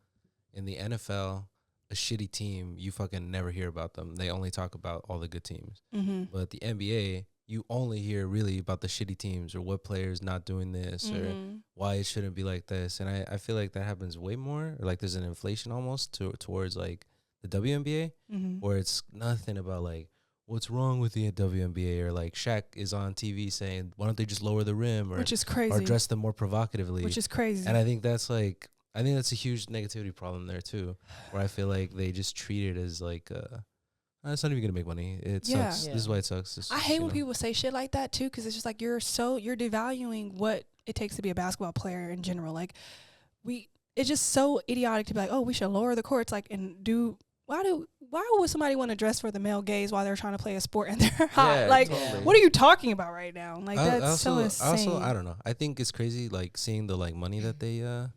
in the NFL, a shitty team, you fucking never hear about them. They only talk about all the good teams. But the NBA, you only hear really about the shitty teams or what players not doing this or why it shouldn't be like this. And I feel like that happens way more. Or like there's an inflation almost towards like the WNBA where it's nothing about like what's wrong with the WNBA or like Shaq is on TV saying, why don't they just lower the rim or, which is crazy, or dress them more provocatively, which is crazy. And I think that's a huge negativity problem there too, where I feel like they just treat it as like it's not even gonna make money. It sucks. This is why it sucks. I hate when people say shit like that too, because it's just like you're devaluing what it takes to be a basketball player in general. Like it's just so idiotic to be like, oh, we should lower the courts, like, and do why would somebody want to dress for the male gaze while they're trying to play a sport and they're hot? Yeah, like, totally. What are you talking about right now? Like that's so insane. Also, I don't know. I think it's crazy, like seeing the like money that they are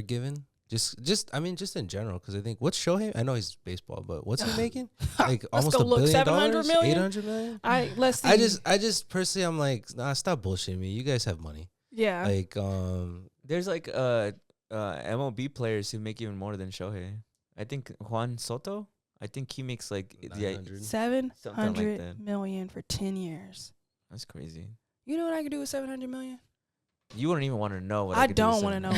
given. Just in general, because I think what's Shohei? I know he's baseball, but what's he making? Like almost $1 billion, $700 million, $800 million. Let's see. I just personally, I'm like, nah, stop bullshitting me. You guys have money. Yeah. Like there's like MLB players who make even more than Shohei. I think Juan Soto. I think he makes like $700 million for 10 years. That's crazy. You know what I could do with $700 million? You wouldn't even want to know what I don't want to know.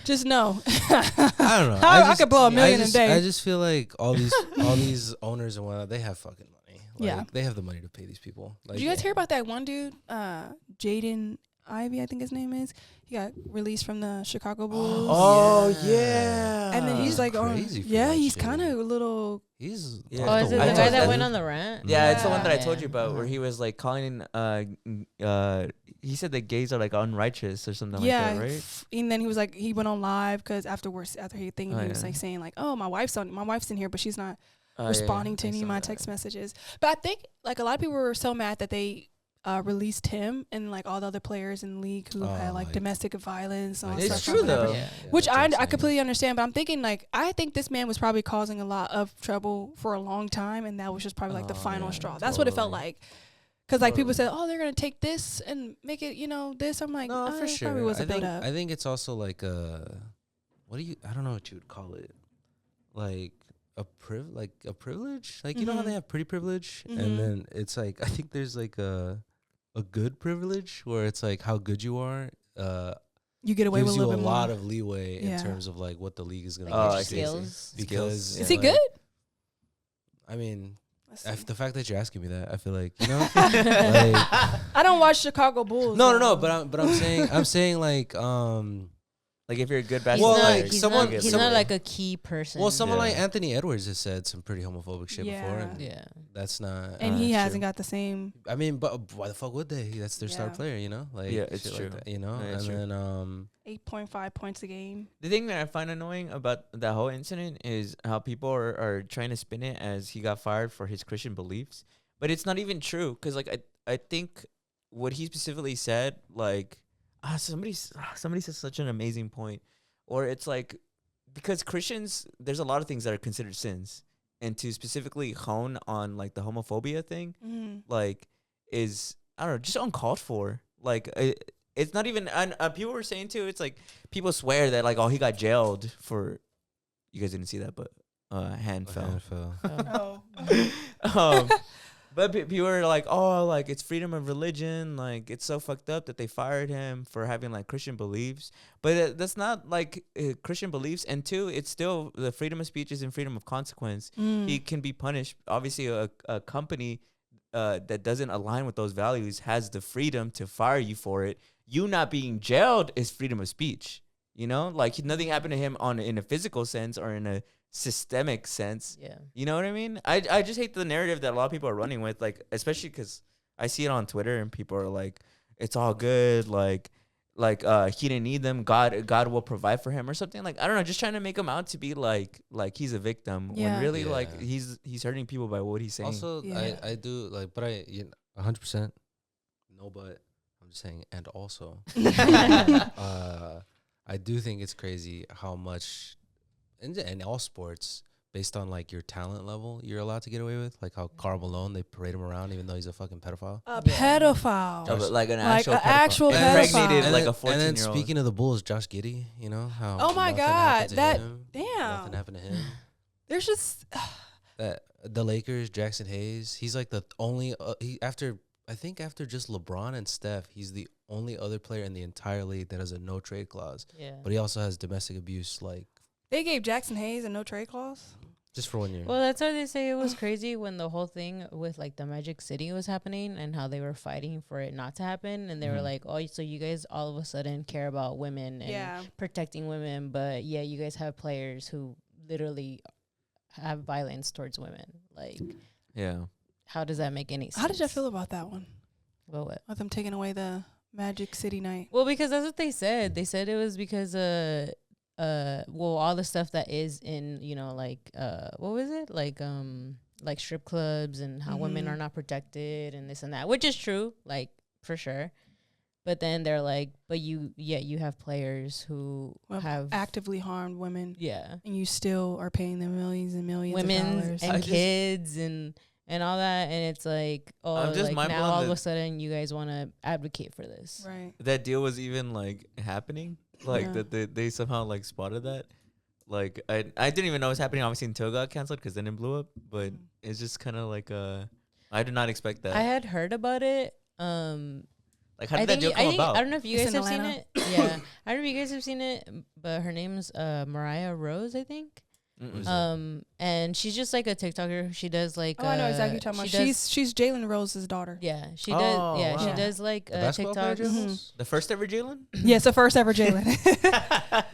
Just know. I don't know. I could blow $1 million a day. I just feel like all these owners and whatnot, they have fucking money. Like, they have the money to pay these people. Like, did you guys hear about that one dude, Jaden Ivey, I think his name is? He got released from the Chicago Bulls. Oh yeah. And then he's like, he's kind of a little. He's is it the guy that went on the rant? Yeah, it's the one that I told you about, where he was like calling. He said that gays are like unrighteous or something like that, right? And then he was like, he went on live because after he he was like saying like, oh, my wife's in here, but she's not responding to any of my text messages. But I think like a lot of people were so mad that they released him and like all the other players in the league who had like domestic violence. It's true though, which I completely understand. But I'm thinking like, I think this man was probably causing a lot of trouble for a long time, and that was just probably like the final straw. That's what it felt like. Because like people said, oh, they're gonna take this and make it, this. I'm like, no, for sure. Probably was a build up. I think it's also like I don't know what you would call it, like a privilege. Like you know how they have pretty privilege, and then it's like I think there's like a good privilege where it's like how good you are. You get away with a little bit lot more. of leeway in terms of like what the league is gonna give you. Skills. Because is he good? I mean. The fact that you're asking me that, I feel like like, I don't watch Chicago Bulls. No. But I'm saying like if you're a good basketball player, he's not like a key person. Well, someone like Anthony Edwards has said some pretty homophobic shit before, and that's not. And he hasn't got the same. I mean, but why the fuck would they? That's their star player, Like it's true. Like that, and then 8.5 points a game. The thing that I find annoying about that whole incident is how people are trying to spin it as he got fired for his Christian beliefs, but it's not even true. Because like I think what he specifically said, like somebody says such an amazing point, or it's like because Christians, there's a lot of things that are considered sins, and to specifically hone on like the homophobia thing, like is I don't know, just uncalled for. Like it's not even. And people were saying too, it's like people swear that like, oh, he got jailed for. You guys didn't see that, but hand fell. But people were like, oh, like it's freedom of religion. Like it's so fucked up that they fired him for having like Christian beliefs. But that's not like Christian beliefs. And two, it's still the freedom of speech is in freedom of consequence. He can be punished. Obviously, a company that doesn't align with those values has the freedom to fire you for it. You not being jailed is freedom of speech. You know, like nothing happened to him in a physical sense or in a systemic sense. Yeah. You know what I mean? I just hate the narrative that a lot of people are running with, like, especially because I see it on Twitter and people are like, it's all good. Like he didn't need them. God will provide for him or something. Like, I don't know, just trying to make him out to be like he's a victim when really like he's hurting people by what he's saying. Also, I do like, but 100% no, but I'm just saying, and also, I do think it's crazy how much in all sports, based on like your talent level, you're allowed to get away with. Like how Karl Malone, they parade him around even though he's a fucking pedophile. A pedophile. Like an Like actual an pedophile. actual Impregnated pedophile. like a And 14-year-old. then speaking of the Bulls, Josh Giddey, you know how? Oh my nothing God, happened to that him, damn. nothing happened to him. There's just That the Lakers, Jackson Hayes, he's like the only I think after just LeBron and Steph, he's the only other player in the entire league that has a no trade clause. Yeah. But he also has domestic abuse, like they gave Jackson Hayes a no trade clause. just for 1 year. Well, that's why they say it was crazy when the whole thing with like the Magic City was happening and how they were fighting for it not to happen. And they were like, oh, so you guys all of a sudden care about women and protecting women. But yeah, you guys have players who literally have violence towards women. Like, Yeah. how does that make any sense? How did you feel about that one? Well, what? With them taking away the Magic City night. Well, because that's what they said. They said it was because well, all the stuff that is in, you know, like what was it? Like strip clubs and how women are not protected and this and that, which is true, like for sure. But then they're like, but you have players who have actively harmed women. Yeah. And you still are paying them millions and millions women of dollars. and kids and all that, and it's like, oh, just like now all of a sudden you guys want to advocate for this, right? That deal was even like happening, like that they somehow like spotted that. Like I didn't even know it was happening. Obviously, until it got canceled because then it blew up. But it's just kind of like I did not expect that. I had heard about it. Like how did that deal come about? I don't know if you guys have seen Atlanta. it. Yeah, I don't know if you guys have seen it, but her name's Mariah Rose, I think. And she's just like a TikToker. She does like I know exactly what you're talking about. She's Jalen Rose's daughter. Yeah, she does. Yeah, wow. she does like TikToks. The first ever Jalen? Yes, the first ever Jalen.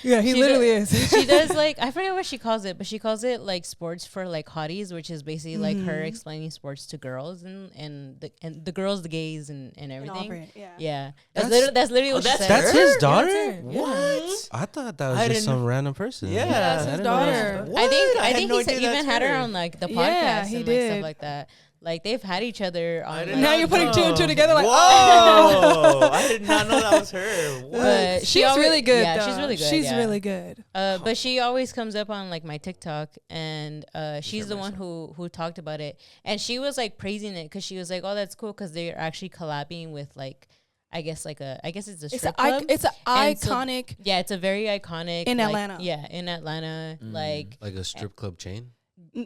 Yeah, he literally is. She does like, I forget what she calls it, but she calls it like sports for like hotties, which is basically like her explaining sports to girls and the girls, the gays and everything. Yeah. That's literally what she said. That's his daughter? That's her. What? I thought that was just some random person. Yeah. That's his daughter. I think no he idea even that's had her her. on like the podcast Yeah, he and like did. stuff like that. Like they've had each other on. Like, Now you're putting two and two together. Like, whoa! I did not know that was her. What? But she's really good. Yeah, though. she's really good. She's yeah. really good. But she always comes up on like my TikTok, and she's the one who talked about it, and she was like praising it because she was like, "Oh, that's cool," because they're actually collabing with like, I guess it's a strip club. It's an And iconic. yeah, it's a very iconic In like, Atlanta. Yeah, in Atlanta, like a strip club chain.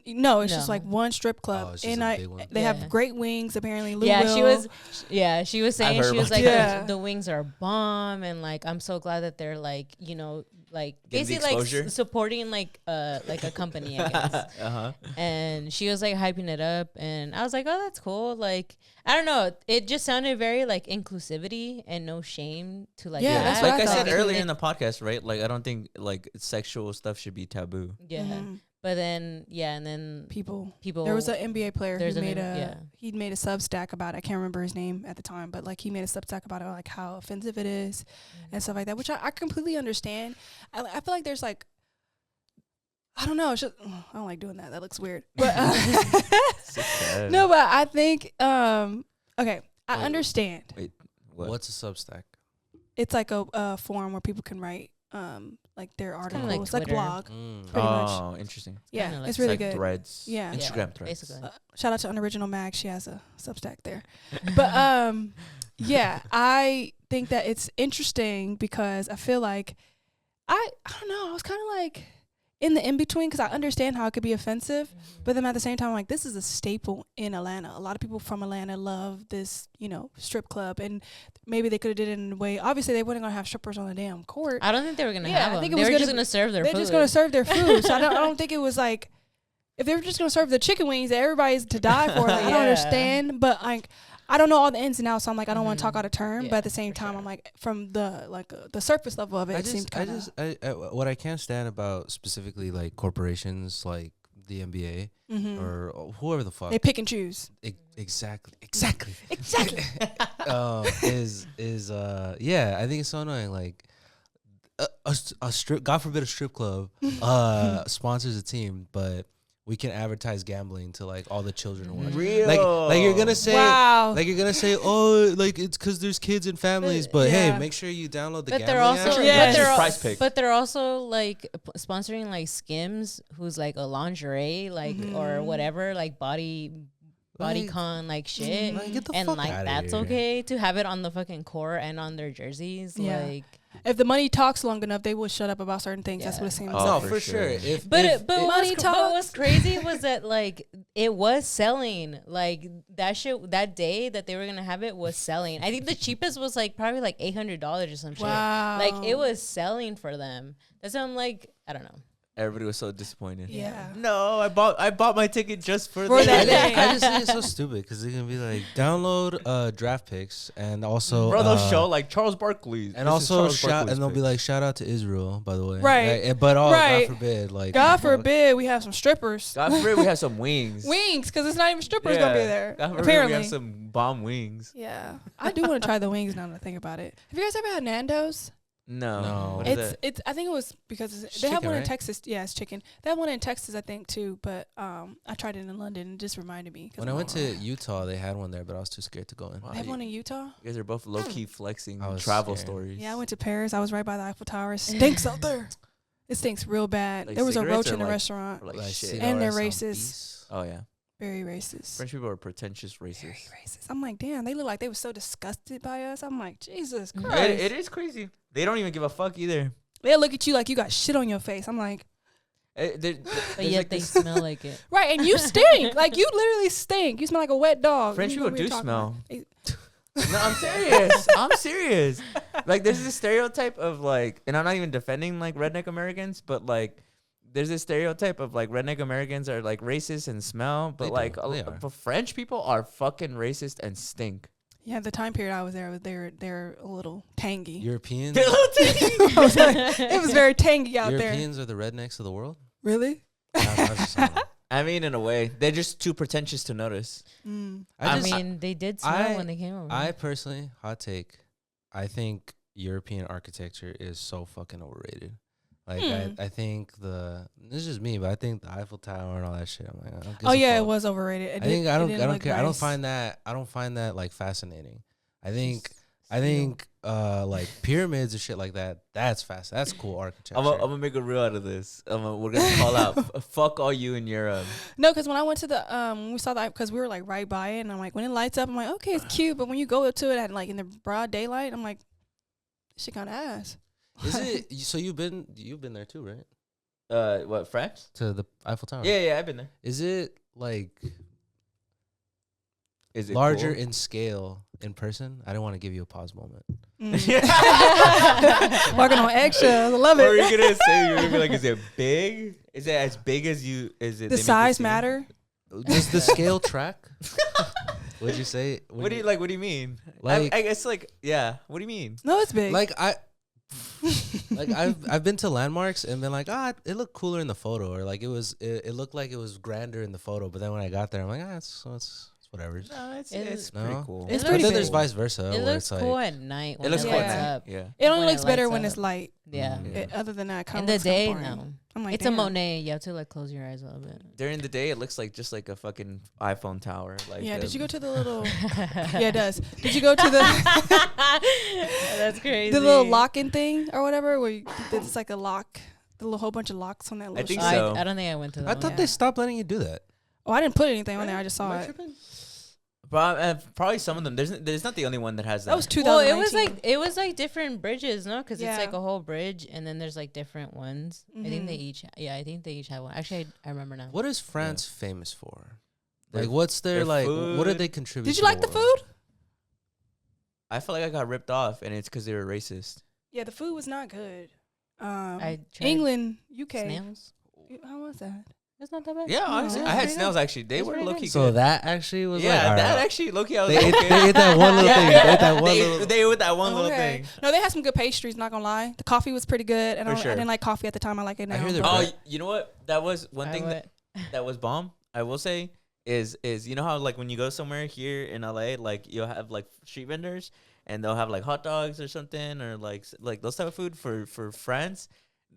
No, it's just No. like one strip club, Oh, it's just and a big one. they Yeah. have great wings. Apparently, Lou yeah, Will. she was saying, heard she was about like, that. the wings are bomb, and like I'm so glad that they're like, you know, like Getting the basically like exposure? supporting like a company, I guess. And she was like hyping it up, and I was like, oh, that's cool. Like, I don't know, it just sounded very like inclusivity and no shame to like. Yeah, that. that's what Like I thought. said earlier in the podcast, right? Like I don't think like sexual stuff should be taboo. Yeah, Mhm. but then and then people. people. There was an NBA player There's who an made yeah. he made a Substack about it. I can't remember his name at the time, but like he made a Substack about it, like how offensive it is and stuff like that, which I completely understand. I feel like there's like, I don't know. It's just, I don't like doing that. That looks weird. But no, but I think okay, I understand. Wait, what? What's a Substack? It's like a forum where people can write like their kinda articles, like it's like Twitter. blog. Mm. Pretty much. Oh, interesting. Yeah, kinda like it's really like good. Threads. Yeah. Instagram threads. basically. Shout out to Unoriginal Mag. She has a Substack there. But yeah, I think that it's interesting because I feel like I don't know. I was kind of like in the in between because I understand how it could be offensive, but then at the same time, like this is a staple in Atlanta. A lot of people from Atlanta love this, you know, strip club, and maybe they could have did it in a way. Obviously, they wouldn't gonna have strippers on the damn court. I don't think they were gonna Yeah, have I them. think it They was were just gonna- gonna serve their They're food. just gonna serve their food. So I don't think it was like if they were just gonna serve the chicken wings that everybody's to die for. Like, I don't Yeah. understand, but like I don't know all the ins and outs, so I'm like, I don't want to talk out of turn, Yeah, but at the same for time, sure. I'm like, from the surface level of it, it seems kind of. What I can't stand about specifically like corporations like the NBA or whoever the fuck They pick and choose. exactly Exactly. yeah, I think it's so annoying. Like a strip, God forbid, a strip club sponsors a team, but we can advertise gambling to like all the children and whatnot. Real. Like you're gonna say, Wow. like you're gonna say, oh, like it's because there's kids and families, but Yeah. hey, make sure you download the But gambling they're also, app. Yeah. That's just Prize Pick. but they're also like sponsoring like Skims, who's like a lingerie, like or whatever, like Like, con like shit, like, get the and fuck like outta that's here. okay to have it on the fucking core and on their jerseys, Yeah. like. If the money talks long enough, they will shut up about certain things. That's what it seems Oh, like. No, for for sure. sure. If But if, but money what's talks. crazy was that like it was selling, like that shit that day that they were gonna have it was selling. I think the cheapest was like probably like $800 or some shit. Wow. Like it was selling for them. That's why I'm like, I don't know. Everybody was so disappointed. Yeah. No, I bought my ticket just for For that that. day. I just think it's so stupid because they're gonna be like download draft picks and also Bro, they'll show like Charles Barkley. and also shout and they'll be like shout out to Israel, by the way, Right. Like, but Right. God forbid, like God forbid we have some strippers. God forbid we have some wings. Wings, because it's not even strippers gonna be there. God forbid Apparently. we have some bomb wings. Yeah. I do want to try the wings now that I think about it. Have you guys ever had Nando's? No. What It's- is that? It's I think it was because It's they have chicken, one in right? Texas. Yeah, it's chicken. They have one in Texas, I think, too. But I tried it in London and it just reminded me. 'cause when I I'm went like, to Utah, they had one there, but I was too scared to go in. Wow, they have one in Utah? You guys are both low key flexing I was travel scared. stories. Yeah, I went to Paris. I was right by the Eiffel Tower. It stinks out there. It stinks real bad. Like there was a cigarettes roach or in the like- restaurant. Or like Like, shit. cigarettes And they're on racist. bees. Oh yeah. Very racist. French people are pretentious racists. Very racist. I'm like, damn, they look like they were so disgusted by us. I'm like, Jesus It, Christ. it is crazy. They don't even give a fuck either. They'll look at you like you got shit on your face. I'm like, But yet they smell like it. right, and you stink. Like, you literally stink. You smell like a wet dog. French You know people what we're do talking smell. about. No, I'm serious. I'm serious. Like, there's this stereotype of like, and I'm not even defending like redneck Americans, but like, there's this stereotype of like redneck Americans are like racist and smell, but They like, do. They are. but French people are fucking racist and stink. Yeah, the time period I was there, they're a little tangy. Europeans, I was like, it was very tangy out there. Europeans are the rednecks of the world. Really? I just don't know. I mean, in a way, they're just too pretentious to notice. Mm. I just- mean, they did smell I- when they came over. I personally, hot take, I think European architecture is so fucking overrated. Like I think this is just me, but I think the Eiffel Tower and all that shit. I'm like, I don't give Oh a yeah, it fuck. was overrated. I think I don't look care. I don't nice. find that like fascinating. I think like pyramids and shit like that. That's fast. That's cool architecture. I'm gonna make a reel out of this. We're gonna call out fuck all you in Europe. No, because when I went to the when we saw that, because we were like right by it, and I'm like, when it lights up, I'm like, okay, it's cute, but when you go to it at like in the broad daylight, I'm like, this shit kind of ass. Is it so? You've been there too, right? What, France? To the Eiffel Tower. Yeah, I've been there. Is it like Is it larger cool? in scale in person? I didn't want to give you a pause moment. Walking on eggshells, I love What are you it. gonna say? You're gonna be like, is it big? Is it as big as you? Is it The they make it size seem- matter. Does the scale track? Would you say? What do you like? What do you mean? Like- I guess like yeah. What do you mean? No, it's big. Like I've been to landmarks and been like, it looked cooler in the photo, or like it looked like it was grander in the photo, but then when I got there, I'm like, it's whatever. No, it's It's No? pretty cool. It's But pretty then big. there's vice versa. it where looks it's like, cool at night. When It looks Yeah. cool lights at night. up. Yeah. it only when it looks better lights when up. it's light. Yeah. Yeah. Other than that, it In kind the of day, boring. no. I'm like, It's damn. a Monet. You have to like close your eyes a little bit. During the day, it looks like just like a fucking iPhone tower. Like Yeah. Did you go to the Oh. little? Yeah, it does. Did you go to the That's crazy. the little locking thing or whatever? Where it's like a lock, the little whole bunch of locks on that little. think shit? so. I don't think I went to that. I one. thought they stopped letting you do that. Oh, I didn't put anything on there. I just saw Am I it. tripping? Probably some of them. There's not the only one that has that. That was Well, 2019. it was like different bridges, no? Because Yeah. it's like a whole bridge, and then there's like different ones. I think they Mhm. each, I think they each have one. Actually, I remember now. What is France famous for? Their- Like, what's their their like? What did food. they contribute? Did you to like the world? food? I feel like I got ripped off, and it's because they were racist. Yeah, the food was not good. I tried England, UK. snails. How was that? It's not that bad. Yeah, honestly, I had pretty snails actually. They It's were pretty low key good. So good. that actually was Yeah, like, that actually low key. I was they, like, ate, okay. they ate that one little thing. They ate that one little. They with that one little Okay. thing. No, they had some good pastries. Not gonna lie, the coffee was pretty good, and For I sure. didn't like coffee at the time. I like it now. I hear they're but- Oh, bread- you know what? That was one thing that was bomb. I will say is you know how like when you go somewhere here in LA, like you'll have like street vendors and they'll have like hot dogs or something or like those type of food for friends.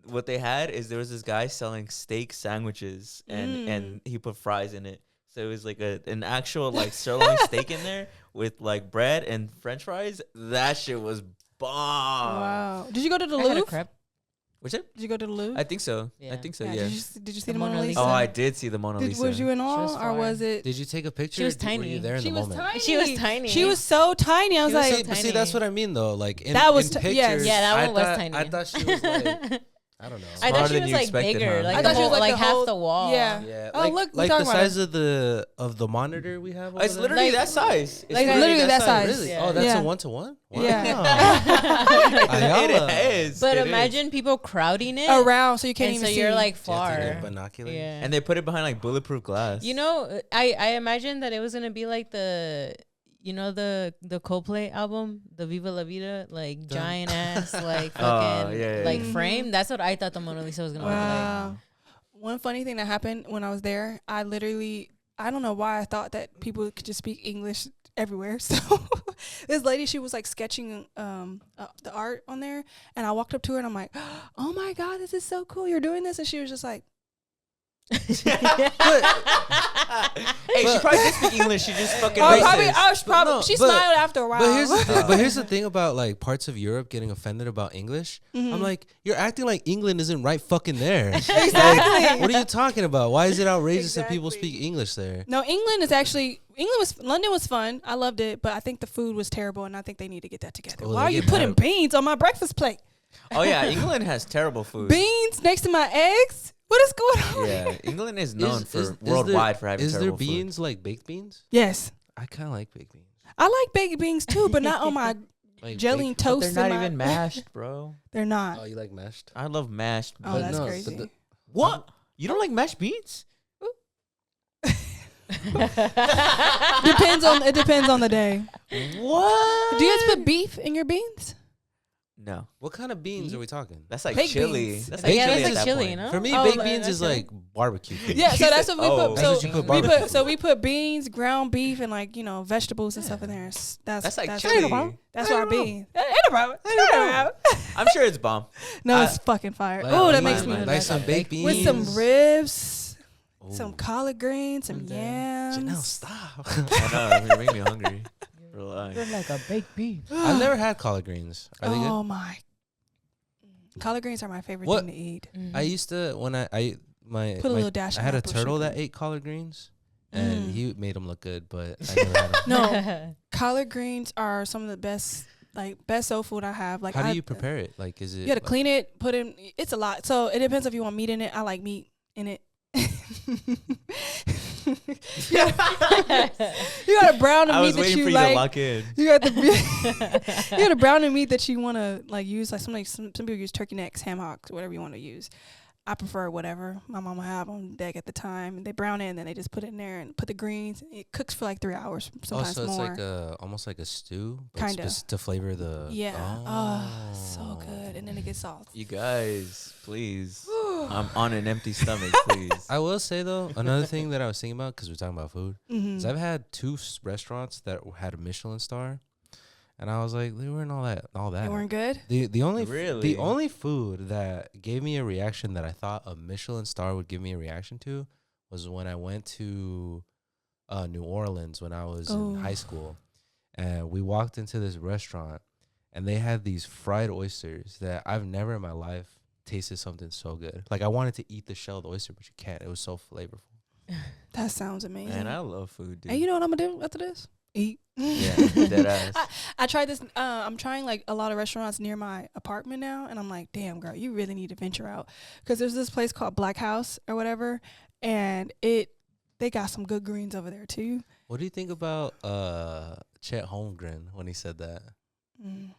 What they had is there was this guy selling steak sandwiches and he put fries in it. So it was like an actual like sirloin steak in there with like bread and French fries. That shit was bomb. Wow. Did you go to the I had a Louvre? crepe. What's it? Did you go to the Louvre? I think so. Yeah. I think so. Yeah. Yeah. Did you see The the Mona Mona Lisa? Oh, Lisa. I did see the Mona Lisa. Was you in awe, was or fire. was it? Did you take a picture? She was or were you tiny. there in She the was moment? tiny. She was tiny. She was so tiny. I was She was like, so See, but see, tiny. that's what I mean though. Like in, That was in t- pictures, yes. Yeah, that I one was thought, tiny. I thought she was like, I don't know. I thought Smaller she than was you like expected, bigger, huh? like I the thought she was whole, like like the half whole- the wall. yeah. Yeah, Oh, like, look, we're like the talking about size of the monitor we have. Over It's there? literally Like- that size. It's like literally that size. Really? Yeah. Oh, that's Yeah. a 1-to-1. Wow. Yeah. It is. But It is. imagine people crowding it Around, so you can't and even so see. you're like Do you have to far. get binoculars? Yeah. And they put it behind like bulletproof glass. You know, I imagine that it was gonna be like the the Coldplay album, the Viva La Vida, like Dun. giant ass like Oh, fucking yeah, yeah, like yeah. frame. That's what I thought the Mona Lisa was gonna Wow. One funny thing that happened when I was there, I don't know why I thought that people could just speak English everywhere. So this lady, she was like sketching the art on there, and I walked up to her and I'm like, "Oh my God, this is so cool! You're doing this!" And she was just like, Hey, she probably did speak English. She just fucking "Oh, racist. no, she but- smiled after a while." But here's the thing, here's the thing about like parts of Europe getting offended about English. Mhm. I'm like, you're acting like England isn't right fucking there. Exactly. What are you talking about? Why is it outrageous that people Exactly. speak English there? No, London was fun. I loved it, but I think the food was terrible, and I think they need to get that together. Oh, Why they are you get putting mad. beans on my breakfast plate? Oh yeah, England has terrible food. Beans next to my eggs? What is going on? Yeah, England is known Is- for is worldwide for having Is there terrible beans like baked beans? Yes. I kind of like baked beans. I like baked beans too, but not on my Like jelly and baked- food. toast. They're not and my- even mashed, bro. They're not. Oh, you like mashed? I love mashed. Oh, But that's no, but crazy. the- What? You don't like mashed beans? It depends on the day. What? Do you guys put beef in your beans? No, What kind of beans are we talking? that's like Baked chili. beans. That's Baked like yeah, chili that's at like that chili, point. you know? For me, Oh, baked like, beans that's is chili. like barbecue. Beans. Yeah, so She that's said- what we oh. put. That's So what you put we barbecue put so for. we put beans, ground beef, and like different stuff in there. That's like Ain't chili. no problem. That's I our don't know. beans. Ain't no problem. Ain't no problem. I'm sure it's bomb. No, I- it's fucking fire. Like, Oh, that like- makes me like some baked beans with some ribs, Ooh. some collard greens, some Okay. yams. Janelle, stop. I know, you're making me hungry. Relax. You're like a baked bean. I've never had collard greens. Are they good? Oh my! Collard greens are my favorite What? thing to eat. I used to when I my Put a my- little dash. I of had a maple turtle sugar. that ate collard greens, and Mm. he made them look good, but I never had them. No, collard greens are some of the best soul food I have. Like, How do you prepare it? Like, is it? You got to like- clean it, put in. It's a lot, so it depends if you want meat in it. I like meat in it. You got to brown the I meat was that waiting you for you like. to lock in. You got the you got to brown the meat that you want to like use. Like some people use turkey necks, ham hocks, whatever you want to use. I prefer whatever my mama had on deck at the time. And they brown it and then they just put it in there and put the greens. It cooks for like 3 hours, Oh, sometimes so it's more. like almost like a stew, but Kinda. to flavor the. Yeah. Oh, so good. And then it gets soft. You guys, please. I'm on an empty stomach, please. I will say though, another thing that I was thinking about because we're talking about food, Mm-hmm. is I've had 2 restaurants that had a Michelin star, and I was like, they weren't all that. They weren't good. The only Really? the only food that gave me a reaction that I thought a Michelin star would give me a reaction to was when I went to New Orleans when I was in high school, and we walked into this restaurant, and they had these fried oysters that I've never in my life tasted something so good. Like I wanted to eat the shell of the oyster, but you can't. It was so flavorful. That sounds amazing. Man, I love food, dude. And you know what I'm gonna do after this? Eat. Yeah, dead ass. I tried this. I'm trying like a lot of restaurants near my apartment now, and I'm like, damn, girl, you really need to venture out because there's this place called Black House or whatever, and they got some good greens over there too. What do you think about Chet Holmgren when he said that? Mm.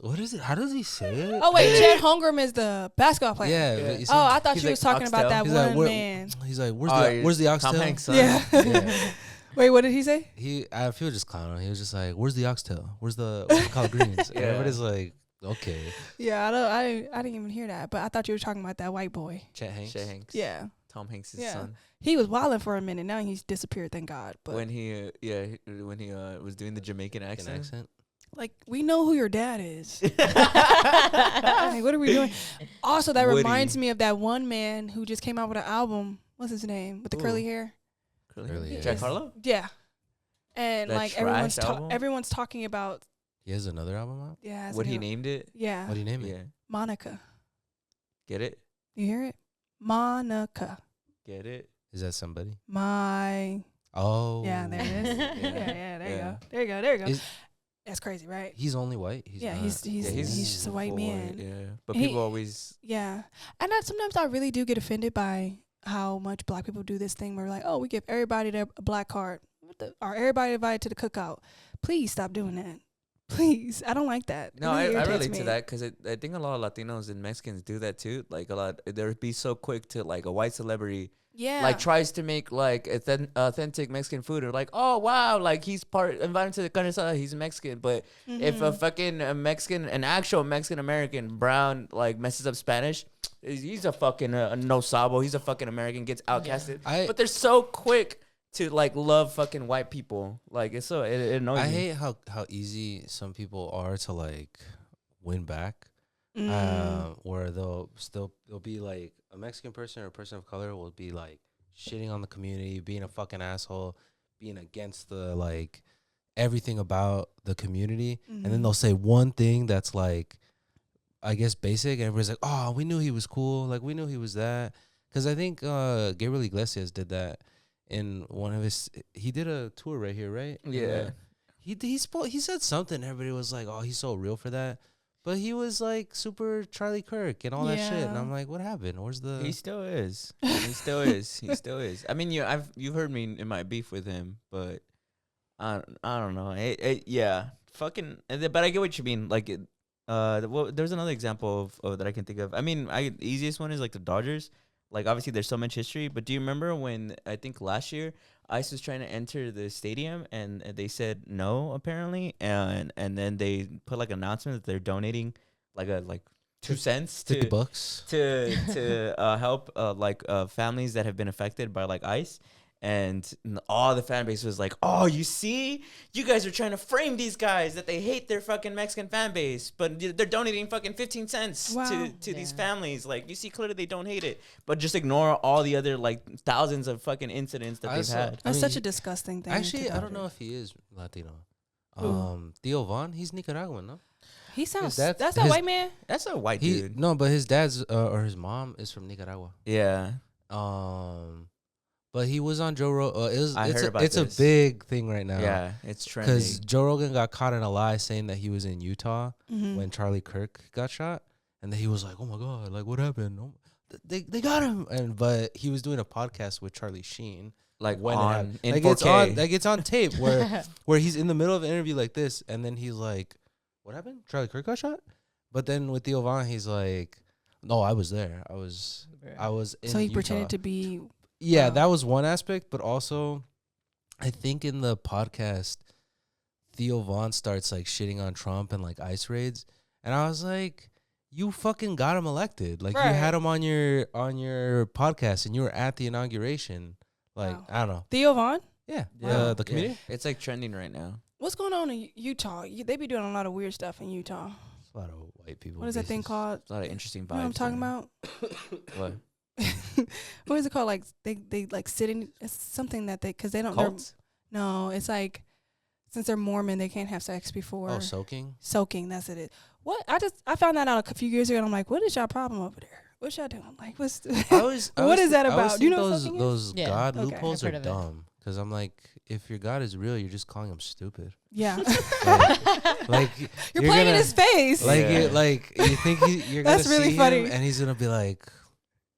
What is it? How does he say it? Oh wait, Chet Holmgren is the basketball player. Yeah. Yeah. But you see, Oh, I thought He's you like was talking about oxtail. that he's one like, man. He's like, Oh, where's the oxtail? Tom Hanks' son? Yeah. Yeah. Wait, what did he say? I feel just clowning. He was just like, "Where's the oxtail? Where's the collard greens?" And Yeah. everybody's like, "Okay." Yeah, I didn't even hear that, but I thought you were talking about that white boy. Chet Hanks. Shay Hanks. Yeah, Tom Hanks' Yeah. son. he was wilding for a minute. Now he's disappeared. Thank God. But When he was doing the Jamaican An accent. accent. like, we know who your dad is. Like, what are we doing? Also, that Woody. reminds me of that one man who just came out with an album. What's his name? With the Ooh. curly hair. Curly hair. Jack Harlow? Yeah. And That like trash album? everyone's talking about He has another album out. What he named it? Yeah. What do you name it? Yeah. Monica. Get it? You hear it? Monica. Get it? Is that somebody? My Oh. Yeah, there it is. yeah, there you go. There you go. There you go. Is- That's crazy, right? He's only white. He's Yeah, not- he's Yeah, just a white full man. Yeah. But He- people always Yeah. And sometimes I really do get offended by how much black people do this thing where we're like, oh, we give everybody a black card. Or everybody invited to the cookout. Please stop doing that. Please. I don't like that. No, It really I irritates relate me. to that because I think a lot of Latinos and Mexicans do that too. Like they'd be so quick to like a white celebrity Yeah. like tries to make like authentic Mexican food or like, oh wow, like he's invited to the carne asada, he's Mexican. But if a fucking an actual Mexican American brown like messes up Spanish, he's a fucking no sabo. He's a fucking American, gets outcasted. But they're so quick to like love fucking white people. Like it's so it annoys I me. hate how easy some people are to like win back. Where they'll be like a Mexican person or a person of color will be like shitting on the community, being a fucking asshole, being against the like everything about the community, and then they'll say one thing that's like, I guess basic, and everybody's like, oh, we knew he was cool, like we knew he was that, because I think Gabriel Iglesias did that in one of his. He did a tour right here, right? Yeah. He said something. Everybody was like, oh, he's so real for that. But he was like super Charlie Kirk and all that shit, and I'm like, what happened? Where's the? He still is. He still is. He still is. I mean, you've heard me in my beef with him, but I don't know. Yeah, fucking. But I get what you mean. Like, there's another example of that I can think of. I mean, the easiest one is like the Dodgers. Like, obviously, there's so much history. But do you remember when I think last year ICE was trying to enter the stadium and they said no, apparently, and then they put like an announcement that they're donating like 2 cents to $50 to help families that have been affected by like ICE. And all the fan base was like, oh, you see? You guys are trying to frame these guys that they hate their fucking Mexican fan base, but they're donating fucking 15 cents to these families. Like, you see clearly they don't hate it, but just ignore all the other, like, thousands of fucking incidents that they've had. That's such a disgusting thing. Actually, I don't know if he is Latino. Theo Von, he's Nicaraguan, no? He sounds. His That's a white man. That's a white dude. No, but his dad's or his mom is from Nicaragua. Yeah. But he was on Joe Rogan. I heard about it's this. a big thing right now. Yeah, it's trending. Because Joe Rogan got caught in a lie saying that he was in Utah Mm-hmm. when Charlie Kirk got shot, and then he was like, "Oh my god, like what happened? Oh, they got him!" But he was doing a podcast with Charlie Sheen, like when on in like 4K. it's on tape where he's in the middle of an interview like this, and then he's like, "What happened? Charlie Kirk got shot?" But then with Theo Von, he's like, "No, I was there. I was in So he Utah." pretended to be. Yeah, Wow. that was one aspect, but also, I think in the podcast, Theo Von starts like shitting on Trump and like ICE raids, and I was like, "You fucking got him elected. Like Right. you had him on your podcast, and you were at the inauguration. Like Wow. I don't know. Theo Von? Yeah, Yeah. the comedian. It's like trending right now. What's going on in Utah? They be doing a lot of weird stuff in Utah. A lot of white people. What is that thing racist. called? A lot of interesting vibes. You know what I'm talking there. about? What? What is it called? Like they like sitting. It's something that because they don't. Cults? No, it's like since they're Mormon, they can't have sex before Oh, soaking. soaking. That's it. What I found that out a few years ago, and I'm like, what is y'all problem over there? What y'all doing? Like, what's what is that about? Do you know what those soaking is? those Yeah. God Okay. loopholes I've are heard of it. dumb? Because I'm like, if your God is real, you're just calling him stupid. Yeah, Like you're playing in his face. Like Yeah. you think you're That's gonna really see funny. him and he's gonna be like,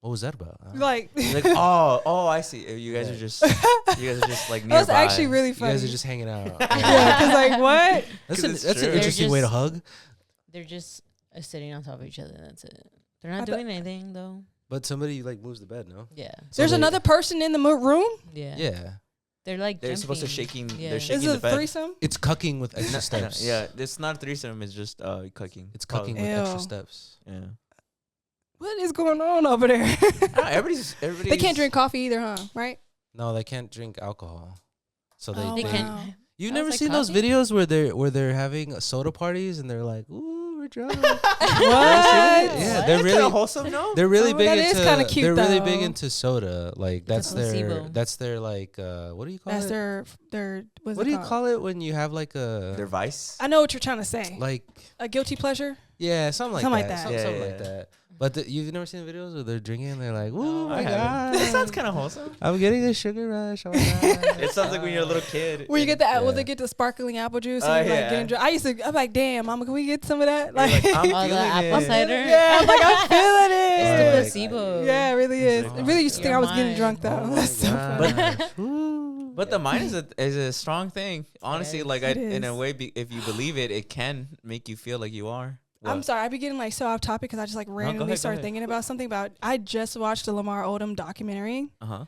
What was that about? Like, Like, oh, I see. You guys are just like nearby. that's actually really you funny. guys are just hanging out. yeah, because like what? That's 'Cause an it's that's true. an interesting way to hug. They're just sitting on top of each other. That's it. They're not I doing anything though. But somebody like moves the bed, no? Yeah. There's another person in the room. Yeah. Yeah. They're like They're supposed to jumping. shaking. Yeah. They're Is shaking it the a bed. threesome? It's cucking with extra steps. Yeah, it's not a threesome. It's just cooking. It's cucking with Ew. extra steps. Yeah. What is going on over there? Everybody's. They can't drink coffee either, huh? Right? No, they can't drink alcohol. So Oh, They they can. wow. You've I never was like, seen those coffee? videos where they're having soda parties and they're like, "Ooh, we're drunk." What? Yeah, they're That's really kinda wholesome, no? they're really Oh, big that into is kinda cute, they're really big though. into soda. Like It's a that's their placebo. like what do you call That's it? their what's What it do you called? call it when you have like Their a vice. I know what you're trying to say. like A guilty pleasure. yeah, something like Something like that. that. Something, Yeah, something yeah, like yeah. that. But you've never seen the videos where they're drinking and they're like, "Ooh, No, my I haven't. god, That sounds kind of wholesome. I'm getting a sugar rush." Oh my god. It sounds like when you're a little kid. Where you get the Yeah. will they get the sparkling apple juice Oh, and you're like yeah. getting drunk. I'm like, damn, mama, can we get some of that? You're Like, like, I'm Oh, the feeling apple it. cider? yeah, I'm like, I'm feeling it. It's the Like, placebo. Yeah, it really is. like, It really used to think your I was getting mind. drunk though. Oh my That's so funny. gosh. Ooh. But the mind is a strong thing. Honestly, Yes. like It in a is. way, if you believe it, it can make you feel like you are. I'm What? sorry, I be getting like so off topic because I just like randomly ahead, go started ahead. thinking about something about. I just watched the Lamar Odom documentary. Uh-huh.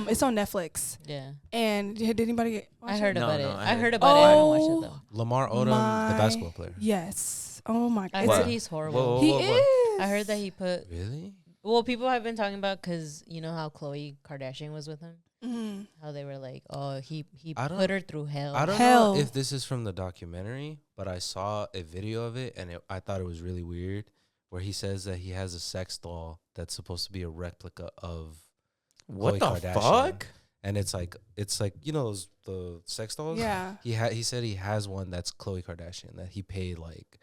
It's on Netflix. Yeah. And did anybody? Watch I heard it? No, about no, it. I I heard- heard about it. I haven't watched Oh. it though. Lamar Odom, the My- basketball player. Yes. Oh my I god. heard What? he's Whoa, horrible. whoa, He whoa, whoa. is. I heard that he put. Really? Well, people have been talking about because you know how Khloe Kardashian was with him. Mhm. How they were like, oh, he I don't- put her through hell. I don't Hell. know if this is from the documentary, but I saw a video of it and I thought it was really weird. Where he says that he has a sex doll that's supposed to be a replica of What Khloe the Kardashian. fuck? And it's like you know the sex dolls. Yeah. He said he has one that's Khloe Kardashian that he paid like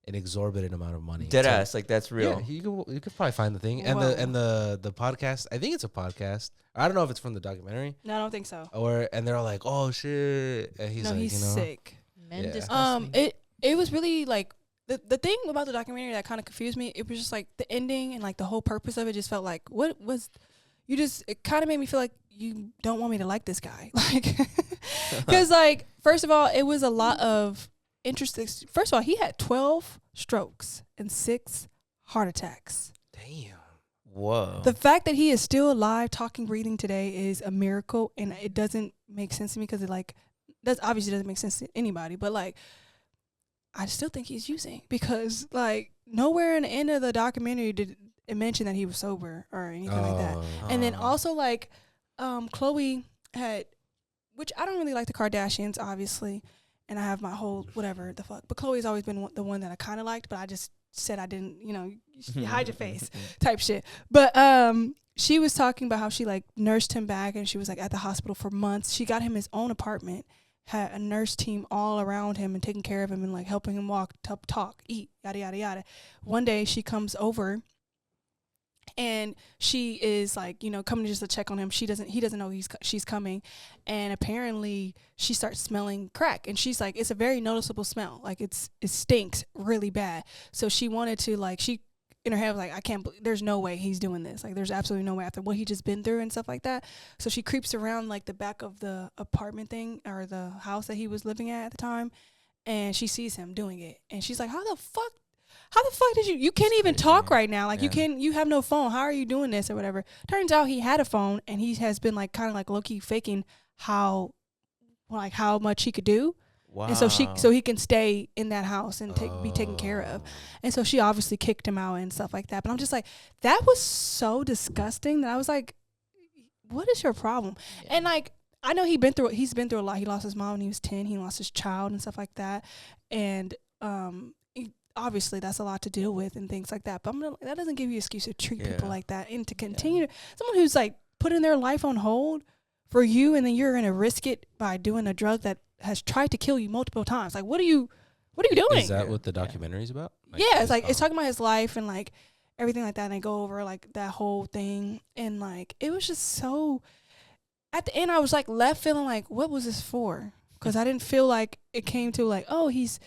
an exorbitant amount of money. Dead to- ass, like that's real. Yeah, you could probably find the thing and Whoa. the podcast. I think it's a podcast. I don't know if it's from the documentary No, I don't think so. and they're all like, oh shit, and he's no, like, he's you know, sick. Men Yeah. disgust me. It was really like the thing about the documentary that kind of confused me. It was just like the ending and like the whole purpose of it just felt like what was you just it kind of made me feel like you don't want me to like this guy, like because like first of all it was a lot of interesting. First of all, he had 12 strokes and 6 heart attacks. damn. Whoa. The fact that he is still alive, talking, breathing today is a miracle, and it doesn't make sense to me because it like that obviously doesn't make sense to anybody. But like, I still think he's using because like nowhere in the end of the documentary did it mention that he was sober or anything like that. Oh. And then also like, Khloe had, which I don't really like the Kardashians, obviously, and I have my whole whatever the fuck. But Khloe's always been the one that I kind of liked, but I just said I didn't, you hide your face type shit. But she was talking about how she like nursed him back, and she was like at the hospital for months. She got him his own apartment, had a nurse team all around him and taking care of him and like helping him walk, talk, eat, yada yada yada. One day she comes over. And she is like, coming just to check on him. He doesn't know she's coming. And apparently she starts smelling crack. And she's like, it's a very noticeable smell. Like it stinks really bad. So she wanted to like, she in her head was like, I can't believe, there's no way he's doing this. Like there's absolutely no way after what he just been through and stuff like that. So she creeps around like the back of the apartment thing or the house that he was living at the time. And she sees him doing it. And she's like, how the fuck did you can't even talk right now. Like you have no phone. How are you doing this or whatever? Turns out he had a phone and he has been like kind of like low key faking how much he could do. Wow. And so he can stay in that house and be taken care of. And so she obviously kicked him out and stuff like that. But I'm just like, that was so disgusting that I was like, what is your problem? Yeah. And like, I know he's been through a lot. He lost his mom when he was 10. He lost his child and stuff like that. And obviously that's a lot to deal with and things like that. But that doesn't give you an excuse to treat people like that and to continue someone who's like putting their life on hold for you, and then you're gonna risk it by doing a drug that has tried to kill you multiple times. Like, what are you doing? Is that what the documentary is about? Yeah, it's like it's talking about his life and like everything like that, and they go over like that whole thing, and like it was just so. At the end, I was like left feeling like, what was this for? Because I didn't feel like it came to like, oh, he's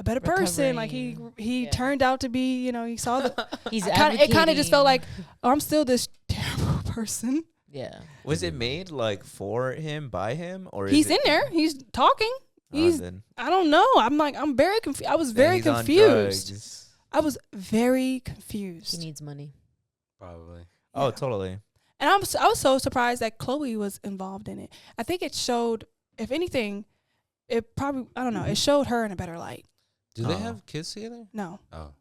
a better person. Like he turned out to be, you know, he saw the. It kind of just felt like, oh, I'm still this terrible person. Yeah. Was it made like for him, by him, or he's in there? He's talking. I don't know. I'm very confused. I was very confused. I was very confused. He needs money. Probably. Oh, totally. And I was so surprised that Chloe was involved in it. I think it showed, if anything, it probably, I don't know, it showed her in a better light. Do they have kids together? No. Oh.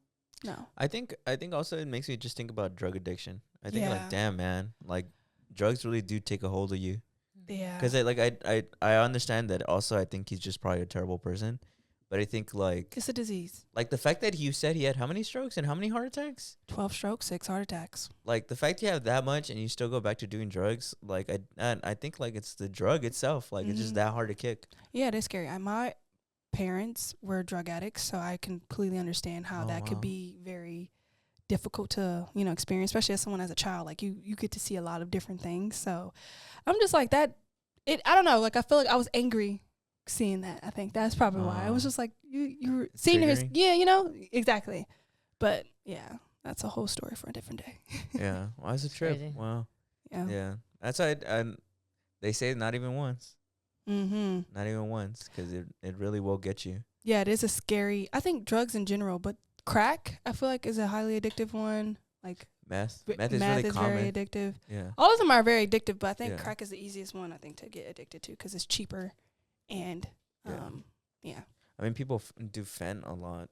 No. I think also it makes me just think about drug addiction. I think like, damn, man, like drugs really do take a hold of you. Yeah. Because I understand that also. I think he's just probably a terrible person. But I think like it's a disease. Like the fact that you said he had how many strokes and how many heart attacks? 12 strokes, 6 heart attacks. Like the fact you have that much and you still go back to doing drugs, like I think like it's the drug itself. Like it's just that hard to kick. Yeah, it is scary. My parents were drug addicts, so I completely understand how that could be very difficult to, you know, experience, especially as someone as a child. Like you get to see a lot of different things. So I'm just like that. I don't know. Like I feel like I was angry seeing that. I think that's probably why. I was just like, you were seeing his, you know, exactly. But yeah, that's a whole story for a different day. Yeah, why is it trip? Crazy. Wow. Yeah. That's why. They say not even once. Mm-hmm. Not even once, because it really will get you. Yeah, it is a scary. I think drugs in general, but crack, I feel like, is a highly addictive one. Like meth is really common. Very addictive. Yeah, all of them are very addictive, but I think crack is the easiest one, I think, to get addicted to because it's cheaper. And, yeah. I mean, people do fent a lot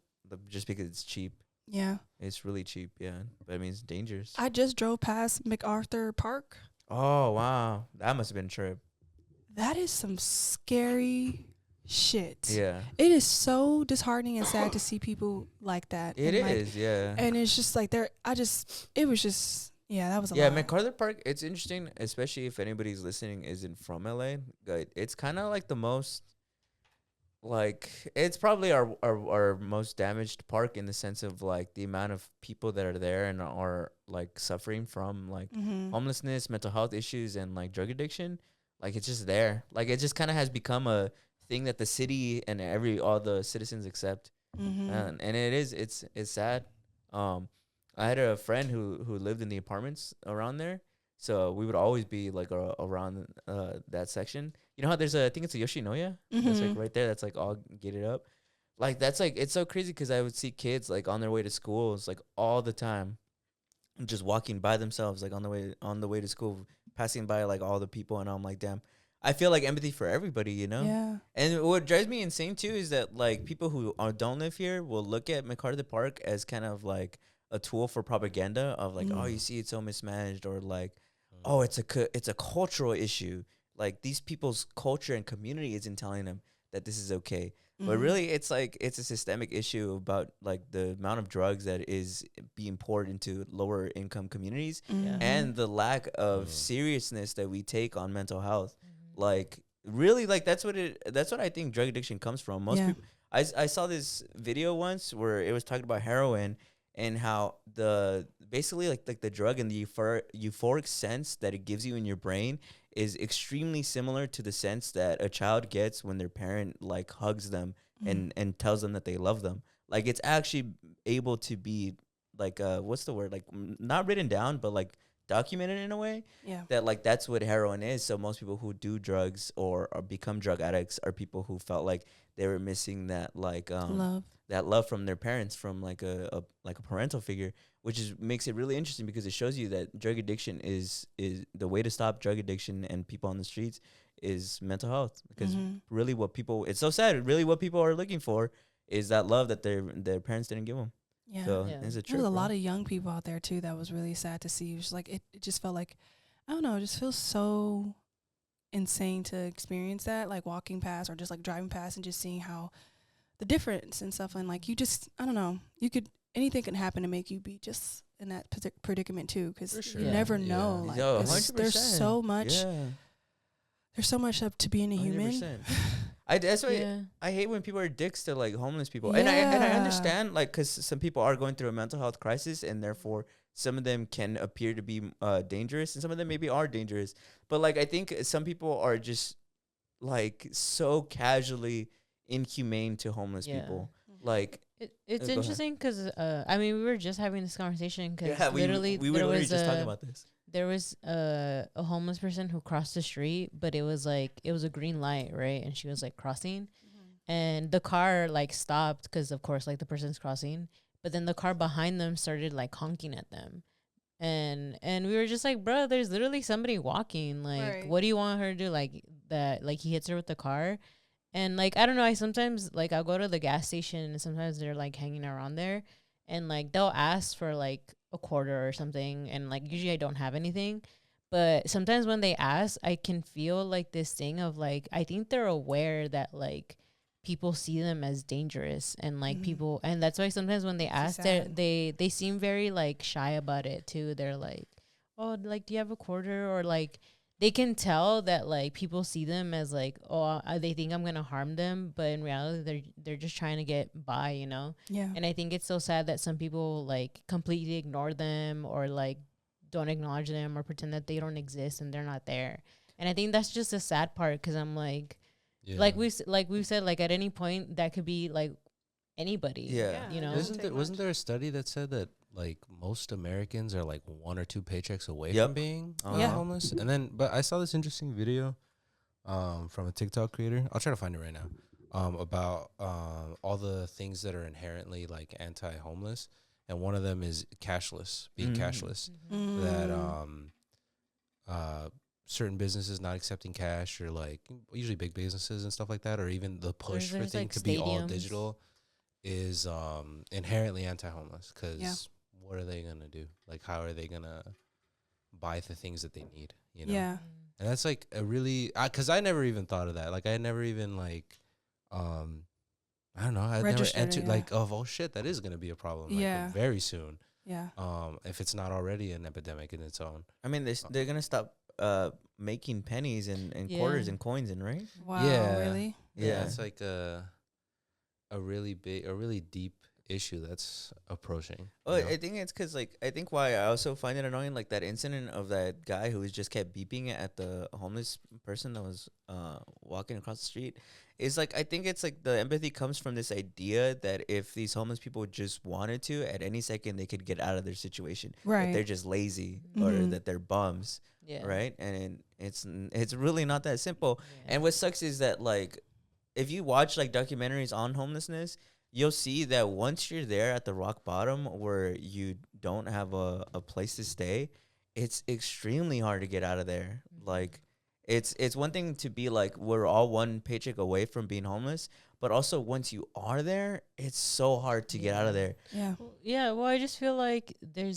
just because it's cheap. Yeah. It's really cheap, yeah. But I mean, it's dangerous. I just drove past MacArthur Park. Oh, wow. That must have been a trip. That is some scary shit. Yeah. It is so disheartening and sad to see people like that. It is, yeah. And it's just like, it was just... Yeah, that was a lot. Yeah, MacArthur Park, it's interesting, especially if anybody's listening isn't from LA. It's kind of like the most, like, it's probably our most damaged park in the sense of, like, the amount of people that are there and are, like, suffering from, like, homelessness, mental health issues, and, like, drug addiction. Like, it's just there. Like, it just kind of has become a thing that the city and all the citizens accept. And it's sad. I had a friend who lived in the apartments around there, so we would always be like around that section. You know how there's I think it's a Yoshinoya that's like right there. That's like all gated up. Like that's like it's so crazy because I would see kids like on their way to schools like all the time, just walking by themselves like on the way to school, passing by like all the people, and I'm like, damn. I feel like empathy for everybody, you know? Yeah. And what drives me insane too is that like people who don't live here will look at MacArthur Park as kind of like a tool for propaganda of like, oh, you see, it's so mismanaged, or like, oh, it's a cultural issue. Like these people's culture and community isn't telling them that this is okay. But really, it's like it's a systemic issue about like the amount of drugs that is being poured into lower income communities and the lack of seriousness that we take on mental health. Like really, like that's what I think drug addiction comes from. Most people. I saw this video once where it was talking about heroin. And how basically like the drug and the euphoric sense that it gives you in your brain is extremely similar to the sense that a child gets when their parent like hugs them and tells them that they love them. Like it's actually able to be like what's the word, like not written down but like documented in a way that like that's what heroin is. So most people who do drugs or become drug addicts are people who felt like they were missing that like love from their parents, from like a parental figure, which makes it really interesting because it shows you that drug addiction is the way to stop drug addiction and people on the streets is mental health. Because really it's so sad, really what people are looking for is that love that their parents didn't give them. Yeah. So it's a trip. There's a lot of young people out there too that was really sad to see. It was like it just felt like, I don't know, it just feels so insane to experience that, like walking past or just like driving past and just seeing how the difference and stuff, and like you just, I don't know, anything can happen to make you be just in that predicament too, because you never know. Like there's so much, there's so much up to being a human. That's why I hate when people are dicks to like homeless people, and I understand like because some people are going through a mental health crisis, and therefore some of them can appear to be dangerous, and some of them maybe are dangerous. But like I think some people are just like so casually inhumane to homeless people. Like, It's go ahead. interesting because I mean we were just having this conversation because yeah, we were literally just talking about this. there was a homeless person who crossed the street, but it was a green light, right? And she was like crossing, and the car like stopped because of course like the person's crossing, but then the car behind them started like honking at them, and we were just like, bro, there's literally somebody walking. Like, Right. what do you want her to do? Like that? Like he hits her with the car. And like I don't know, I sometimes like I'll go to the gas station and sometimes they're like hanging around there, and like they'll ask for like a quarter or something, and like usually I don't have anything, but sometimes when they ask, I can feel like this thing of like I think they're aware that like people see them as dangerous, and like people, and that's why sometimes when they ask, they seem very like shy about it too. They're like, oh, like do you have a quarter, or like they can tell that like people see them as like, oh, they think I'm gonna harm them, but in reality they're just trying to get by, you know. Yeah. And I think it's so sad that some people like completely ignore them, or like don't acknowledge them, or pretend that they don't exist and they're not there. And I think that's just a sad part, because I'm like, like we've said, like at any point that could be like anybody. Yeah. You know. Wasn't there a study that said that like most Americans are like 1 or 2 paychecks away Yep. from being Yeah. homeless? And then, but I saw this interesting video from a TikTok creator. I'll try to find it right now. About all the things that are inherently like anti-homeless, and one of them is cashless, being cashless. That certain businesses not accepting cash, or like usually big businesses and stuff like that, or even the push for There's, things like, to be all stadiums. digital, is inherently anti-homeless. Because Yeah. what are they gonna do? Like, how are they gonna buy the things that they need? You know? Yeah. And that's like a really, because I never even thought of that. Like, I never even like, I don't know. I never Registered it, entered yeah. like, oh shit, that is gonna be a problem. Like, Yeah. very soon. Yeah. If it's not already an epidemic in its own. I mean, they're gonna stop making pennies and quarters and coins, and right? Wow. Yeah. Really? Yeah. It's like a really big, a really deep issue that's approaching. Well, you know? I think it's because, like, I think why I also find it annoying, like that incident of that guy who was just kept beeping at the homeless person that was walking across the street, is like, I think it's like the empathy comes from this idea that if these homeless people just wanted to, at any second they could get out of their situation. That Right. they're just lazy, or Mhm. that they're bums, Yeah. right? And it's really not that simple. Yeah. And what sucks is that, like, if you watch like documentaries on homelessness, you'll see that once you're there at the rock bottom where you don't have a place to stay, it's extremely hard to get out of there. Like, it's one thing to be like, we're all one paycheck away from being homeless, but also once you are there, it's so hard to get out of there. Yeah. Yeah, well, I just feel like there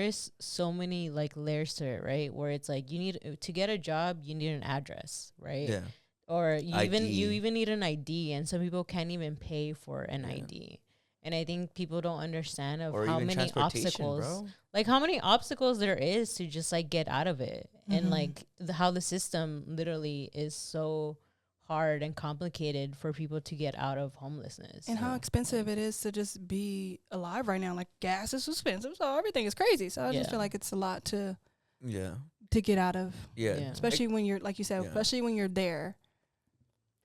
is so many like layers to it, right? Where it's like you need to get a job, you need an address, right? Yeah. Or you ID. even need an ID, and some people can't even pay for an Yeah. ID. And I think people don't understand of Or how even many transportation, obstacles, bro. like how many obstacles there is to just like get out of it, and Mhm. like how the system literally is so hard and complicated for people to get out of homelessness. And how expensive it is to just be alive right now. Like gas is expensive, so everything is crazy. So I just Yeah. feel like it's a lot to Yeah. get out of, Yeah. Yeah. especially when you're, like you said, Yeah. especially when you're there.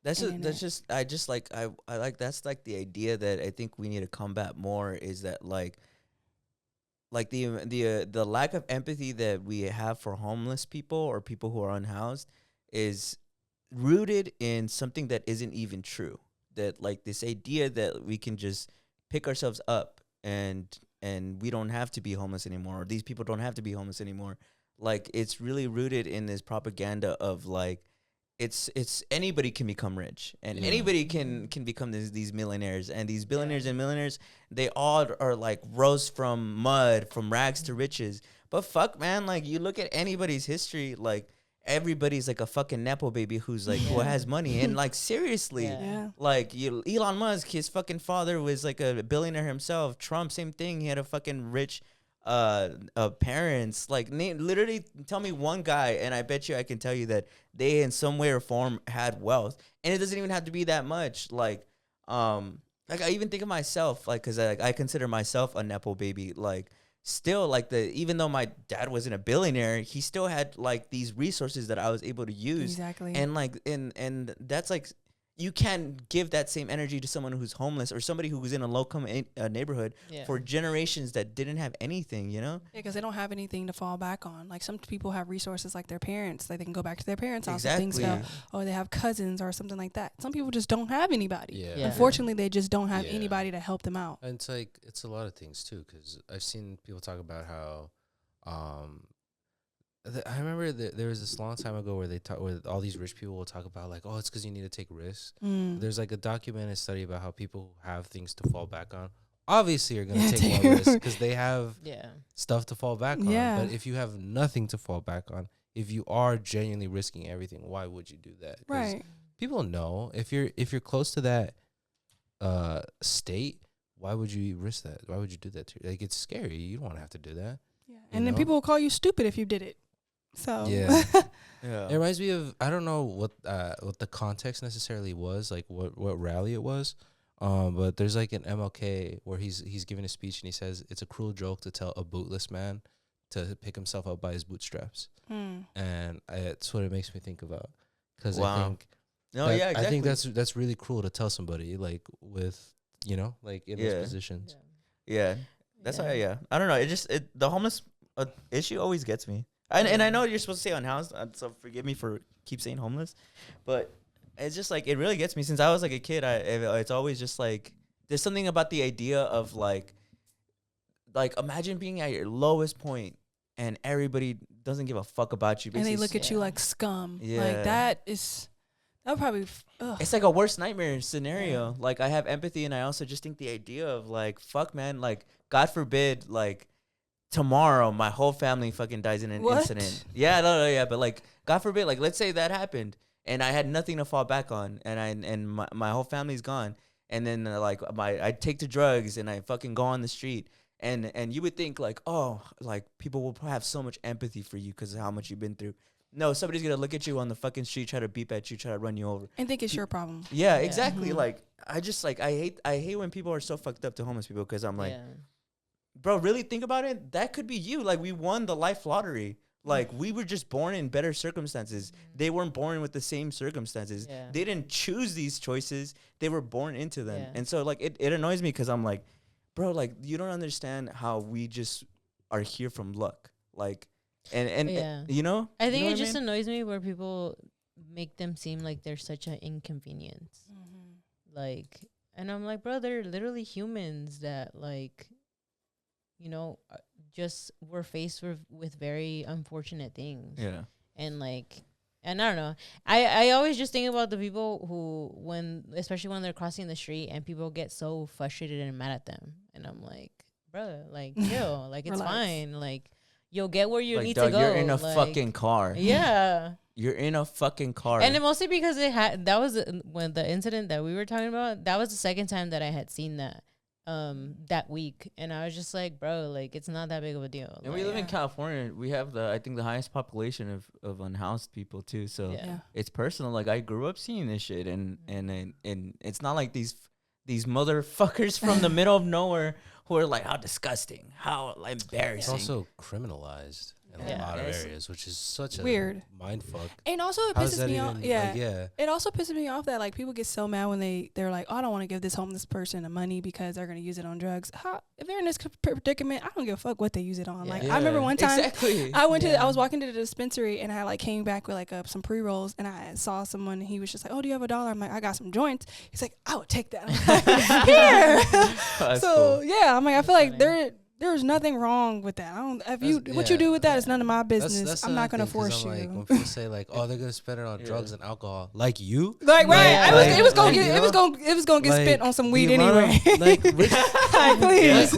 That's And just I just like I like that's like the idea that I think we need to combat more, is that like the lack of empathy that we have for homeless people or people who are unhoused is rooted in something that isn't even true. That like this idea that we can just pick ourselves up and we don't have to be homeless anymore, or these people don't have to be homeless anymore. Like, it's really rooted in this propaganda of like, it's anybody can become rich, and Yeah. anybody can become these millionaires, and these billionaires and millionaires, they all are like rose from mud, from rags to riches. But fuck, man, like, you look at anybody's history, like everybody's like a fucking nepo baby who's like who Yeah. has money, and like seriously, Yeah. Yeah. like Elon Musk, his fucking father was like a billionaire himself. Trump, same thing. He had a fucking rich parents. Like, literally tell me one guy, and I bet you I can tell you that they in some way or form had wealth, and it doesn't even have to be that much. Like I even think of myself, like, because I consider myself a nepo baby. Like, still, like, even though my dad wasn't a billionaire, he still had like these resources that I was able to use. Exactly. And like and that's like, you can't give that same energy to someone who's homeless or somebody who's in a low-income neighborhood for generations that didn't have anything, you know? Yeah, because they don't have anything to fall back on. Like, some people have resources like their parents. Like, they can go back to their parents' house and things go, or they have cousins or something like that. Some people just don't have anybody. Yeah. Unfortunately, they just don't have anybody to help them out. And it's like, it's a lot of things, too, because I've seen people talk about how, I remember there was this long time ago where where all these rich people will talk about like, oh, it's because you need to take risks. There's like a documented study about how people who have things to fall back on obviously are going to take more risks because they have stuff to fall back on. But if you have nothing to fall back on, if you are genuinely risking everything, why would you do that? Right. People know if you're close to that state, why would you risk that? Why would you do that to you? Like, it's scary. You don't want to have to do that. Yeah. And then people will call you stupid if you did it. So It reminds me of, I don't know what the context necessarily was, like what rally it was, but there's like an MLK where he's giving a speech and he says it's a cruel joke to tell a bootless man to pick himself up by his bootstraps, and it's what it makes me think about, because I think I think that's really cruel to tell somebody, like, with, you know, like in those positions. That's why I don't know, the homeless issue always gets me. And I know you're supposed to say unhoused, so forgive me for keep saying homeless, but it's just like, it really gets me. Since I was like a kid, it's always just like, there's something about the idea of like imagine being at your lowest point and everybody doesn't give a fuck about you. And they look at you like scum. Like, that would probably, it's like a worst nightmare scenario. Like, I have empathy, and I also just think the idea of like, fuck, man, like, God forbid, like, tomorrow my whole family fucking dies in an incident. But like, God forbid, like, let's say that happened and I had nothing to fall back on, and my whole family's gone, and then like I take the drugs and I fucking go on the street, and you would think like, oh, like, people will have so much empathy for you because of how much you've been through. No, somebody's gonna look at you on the fucking street, try to beep at you, try to run you over, and think it's your problem. Yeah, exactly. Like, I just like, I hate when people are so fucked up to homeless people, because I'm like, bro, really think about it. That could be you. Like, we won the life lottery. Like, we were just born in better circumstances. They weren't born with the same circumstances. They didn't choose these choices. They were born into them. And so, like, it annoys me, because I'm like, bro, like, you don't understand how we just are here from luck. Like, and you know? I think it just annoys me where people make them seem like they're such an inconvenience. Like, and I'm like, bro, they're literally humans that, like, you know, just were faced with very unfortunate things. And like, and I don't know. I always just think about the people who, especially when they're crossing the street and people get so frustrated and mad at them. And I'm like, bro, like, chill. Like, it's fine. Like, you'll get where you need to go. You're in a fucking car. Yeah. You're in a fucking car. And mostly because that was when the incident that we were talking about, that was the second time that I had seen that. That week, and I was just like, bro, like, it's not that big of a deal. And like, we live in California. We have I think the highest population of unhoused people too. So it's personal. Like, I grew up seeing this shit, and it's not like these motherfuckers from the middle of nowhere who are like, how disgusting, how embarrassing. It's also criminalized in a lot of areas, which is such a weird mind fuck. And also it pisses me off. It also pisses me off that, like, people get so mad when they're like, oh, I don't want to give this homeless person the money because they're gonna use it on drugs. If they're in this predicament, I don't give a fuck what they use it on. Like, I remember one time I was walking to the dispensary, and I like came back with like some pre-rolls, and I saw someone, and he was just like, oh, do you have $1? I'm like, I got some joints. He's like, I would take that. I'm like, here. So cool. I'm like, I feel like there's nothing wrong with that. What you do with that is none of my business. I'm not gonna force you. Like, when people say like, oh, they're gonna spend it on drugs and alcohol, like you, like, right? It was gonna get spent on some weed anyway.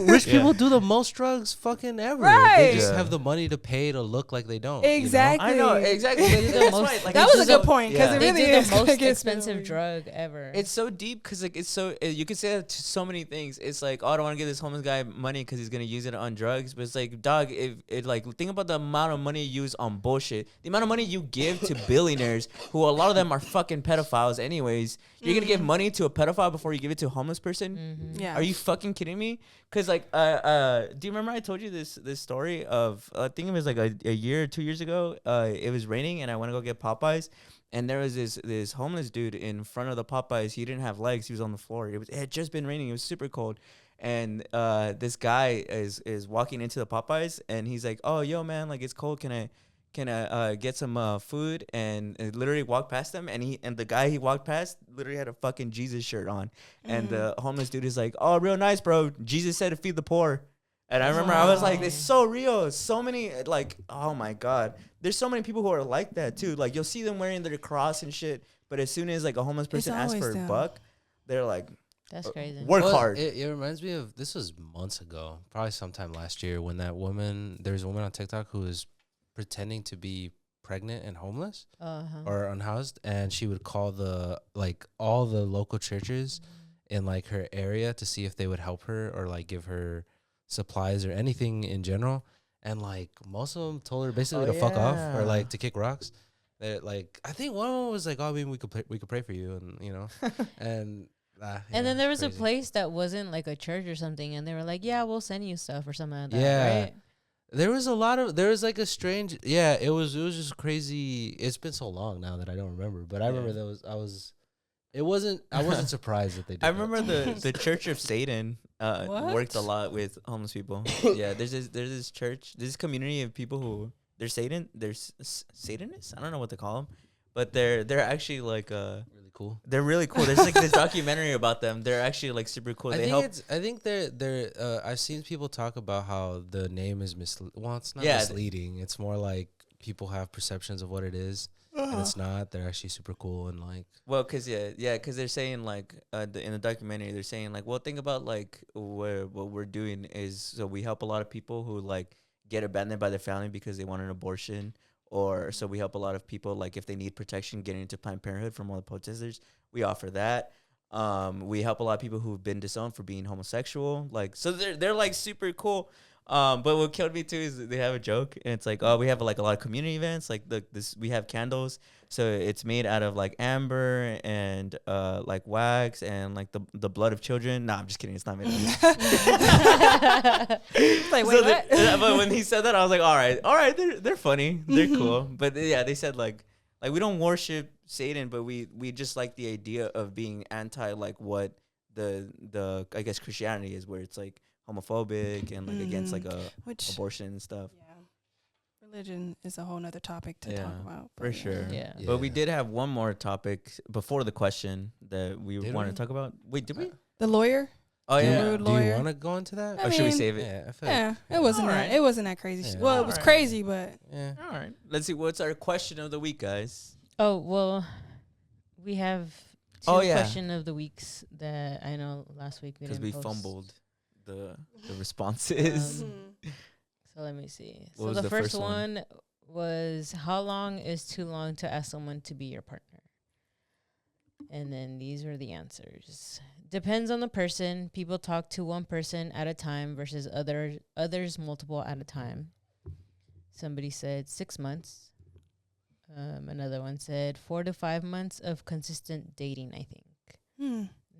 Rich people do the most drugs fucking ever. Right? They just have the money to pay to look like they don't. Exactly. You know? I know exactly. That was a good point, because it really is the most expensive drug ever. It's so deep, because like, it's so, you could say that to so many things. It's like, oh, I don't want to give this homeless guy money because he's gonna use it on drugs. But it's like, dog, if it like think about the amount of money you use on bullshit, the amount of money you give to billionaires, who a lot of them are fucking pedophiles anyways. You're gonna give money to a pedophile before you give it to a homeless person? Yeah. Are you fucking kidding me? Because like, do you remember I told you this story of I think it was like a year or 2 years ago. It was raining and I went to go get Popeyes. And there was this homeless dude in front of the Popeyes. He didn't have legs. He was on the floor. It had just been raining. It was super cold. And this guy is walking into the Popeyes, and he's like, "Oh, yo, man, like it's cold. Can I get some food?" And it literally walked past him, and the guy he walked past literally had a fucking Jesus shirt on. And the homeless dude is like, "Oh, real nice, bro. Jesus said to feed the poor." And I remember I was like, it's so real. So many, like, oh my God. There's so many people who are like that too. Like, you'll see them wearing their cross and shit, but as soon as like a homeless person asks for a buck, they're like, that's crazy. Work hard. It reminds me of, this was months ago, probably sometime last year, when there's a woman on TikTok who was pretending to be pregnant and homeless or unhoused, and she would call all the local churches in like her area to see if they would help her or like give her supplies or anything in general, and like most of them told her basically to fuck off or like to kick rocks. That like, I think one of them was like, "Oh, I mean, we could pray for you," and you know, and then there was a place that wasn't like a church or something, and they were like, "Yeah, we'll send you stuff or something like that." Yeah, right? there was like a strange, it was just crazy. It's been so long now that I don't remember, but I remember I wasn't surprised that they did. I remember the Church of Satan worked a lot with homeless people. Yeah, there's this church, this community of people who they're Satanists. I don't know what to call them, but they're actually like really cool. They're really cool. There's like this documentary about them. They're actually like super cool. I think they're I've seen people talk about how the name is well, it's not misleading. It's more like people have perceptions of what it is. And it's not. They're actually super cool and like. Well, cause they're saying like in the documentary they're saying like, well, think about like what we're doing is, so we help a lot of people who like get abandoned by their family because they want an abortion, or so we help a lot of people like if they need protection getting into Planned Parenthood from all the protesters, we offer that. We help a lot of people who've been disowned for being homosexual, like, so they're like super cool. But what killed me too is they have a joke, and it's like, oh, we have like a lot of community events, like we have candles, so it's made out of like amber and like wax and like the blood of children. Nah, I'm just kidding, it's not made of this. Like, wait, what? But when he said that, I was like, all right, they're funny, they're cool. But yeah, they said like we don't worship Satan, but we just like the idea of being anti like what the I guess Christianity is, where it's like homophobic and like against like abortion and stuff. Yeah, religion is a whole nother topic to talk about. For sure. Yeah. But we did have one more topic before the question that we wanted to talk about. Wait, did we? The lawyer. Oh yeah. Rude Do you lawyer. want to go into that? I Or should we mean, save it? Yeah, I feel It wasn't Alright. it wasn't that crazy. Yeah. Well, it was Alright. crazy, but yeah. All right. Let's see. What's our question of the week, guys? Oh, well, we have two question of the weeks that I know last week we Because didn't we post. fumbled the responses. So let me see. What So was the the first first one? one was, how long is too long to ask someone to be your partner? And then these were the answers. Depends on the person. People talk to one person at a time versus others multiple at a time. Somebody said 6 months. Another one said 4 to 5 months of consistent dating, I think.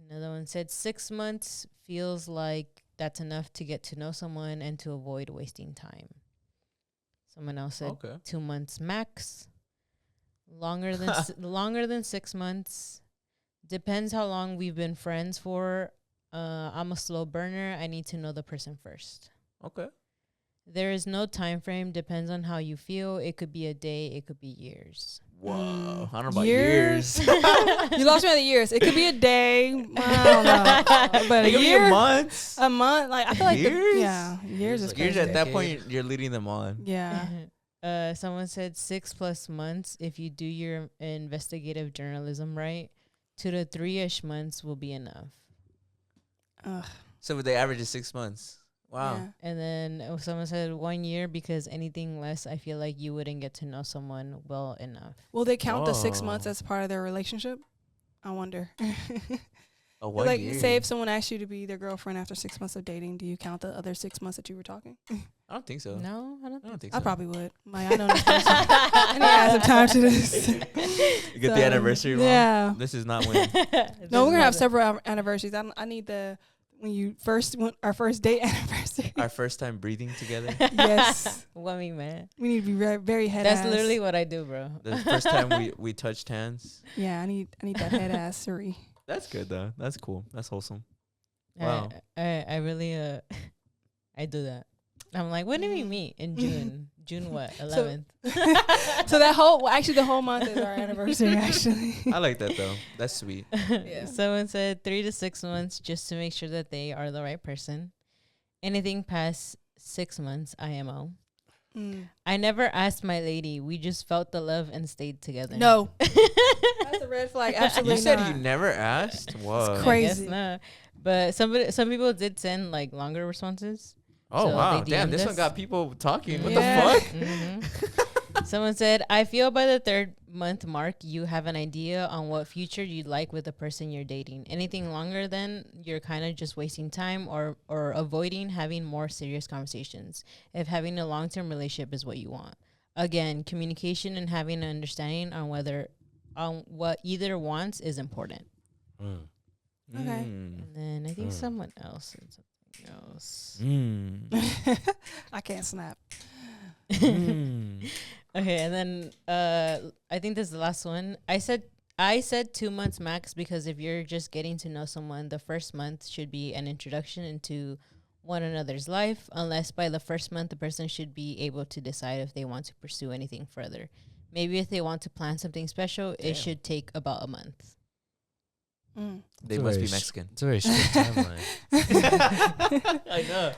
Another one said 6 months feels like that's enough to get to know someone and to avoid wasting time. Someone else said 2 months max. Longer than 6 months. Depends how long we've been friends for. I'm a slow burner. I need to know the person first. Okay. There is no time frame. Depends on how you feel. It could be a day. It could be years. Whoa. I don't know about years. You lost me at the years. It could be a day. I don't know. But It a could be year? a month. A month? Like, I feel like Years? years is Years crazy. at that point, you're leading them on. Yeah. Someone said 6+ months if you do your investigative journalism right. 2 to 3-ish months will be enough. Ugh. So the average is 6 months. Wow. Yeah. And then someone said 1 year because anything less, I feel like you wouldn't get to know someone well enough. Will they count the 6 Oh. months as part of their relationship? I wonder. Oh, 1 Like, year. say if someone asks you to be their girlfriend after 6 months of dating, do you count the other 6 months that you were talking? I don't think so. No, I don't I think don't think I so. probably would. I know this person. I need to add some time to this. You get the anniversary wrong. Yeah. This is not when. No, we're gonna have several anniversaries. I need the when you first went our first date anniversary. Our first time breathing together. Yes, What me, man? we need to be very, very head That's ass. literally what I do, bro. The first time we touched hands. Yeah, I need that head assery. That's good though. That's cool. That's wholesome. I- Wow. I really I do that. I'm like, when did we meet? In June. June what? 11th. So that actually the whole month is our anniversary. Actually, I like that though. That's sweet. Yeah. Someone said 3 to 6 months just to make sure that they are the right person. Anything past 6 months, IMO. I never asked my lady. We just felt the love and stayed together. No, that's a red flag. Absolutely You said not. you never asked. Whoa. It's I guess crazy. not. But some people did send like longer responses. Oh So wow. they Damn. DM'd This us. one got people talking. What Yeah. the fuck? Mhm. Someone said, I feel by the 3rd month mark, you have an idea on what future you'd like with the person you're dating. Anything longer than, you're kind of just wasting time or avoiding having more serious conversations. If having a long-term relationship is what you want. Again, communication and having an understanding on what either wants is important. Mm. Okay. And then I think someone else said something else. I can't snap. Okay, and then I think this is the last one. I said 2 months max because if you're just getting to know someone, the first month should be an introduction into one another's life. Unless by the first month, the person should be able to decide if they want to pursue anything further. Maybe if they want to plan something special, it should take about a month. They It's a must very be Mexican. It's a very strict timeline. I know.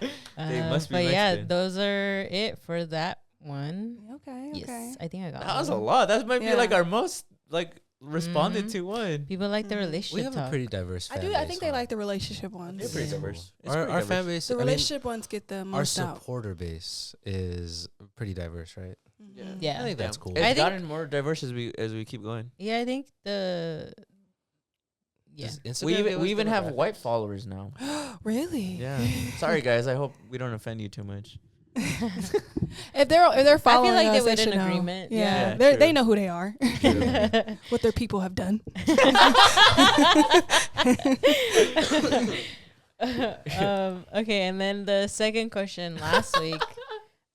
They must be But yeah, Mexican. those are it for that one. Okay. Yes, I think I got That was a all of them. lot. That might be Yeah. like our most like responded Mhm. to one. People like the Mhm. relationship We have talk. a pretty diverse I fan do. base. I think they huh? like the relationship ones. They're pretty Cool. diverse. It's Our pretty fan diverse. base. The I mean, relationship ones get the our most out. supporter base is pretty diverse, right? Mhm. Yeah. I think that's cool. It's I think- gotten more diverse as we keep going. Yeah, I think yeah. Does Instagram We give even, us we even have demographics? white followers now. Really? Yeah. Sorry guys. I hope we don't offend you too much. If they're following like they us, would should in know. agreement. Yeah, Yeah, they true. know who they are, what their people have done. Okay, and then the second question last week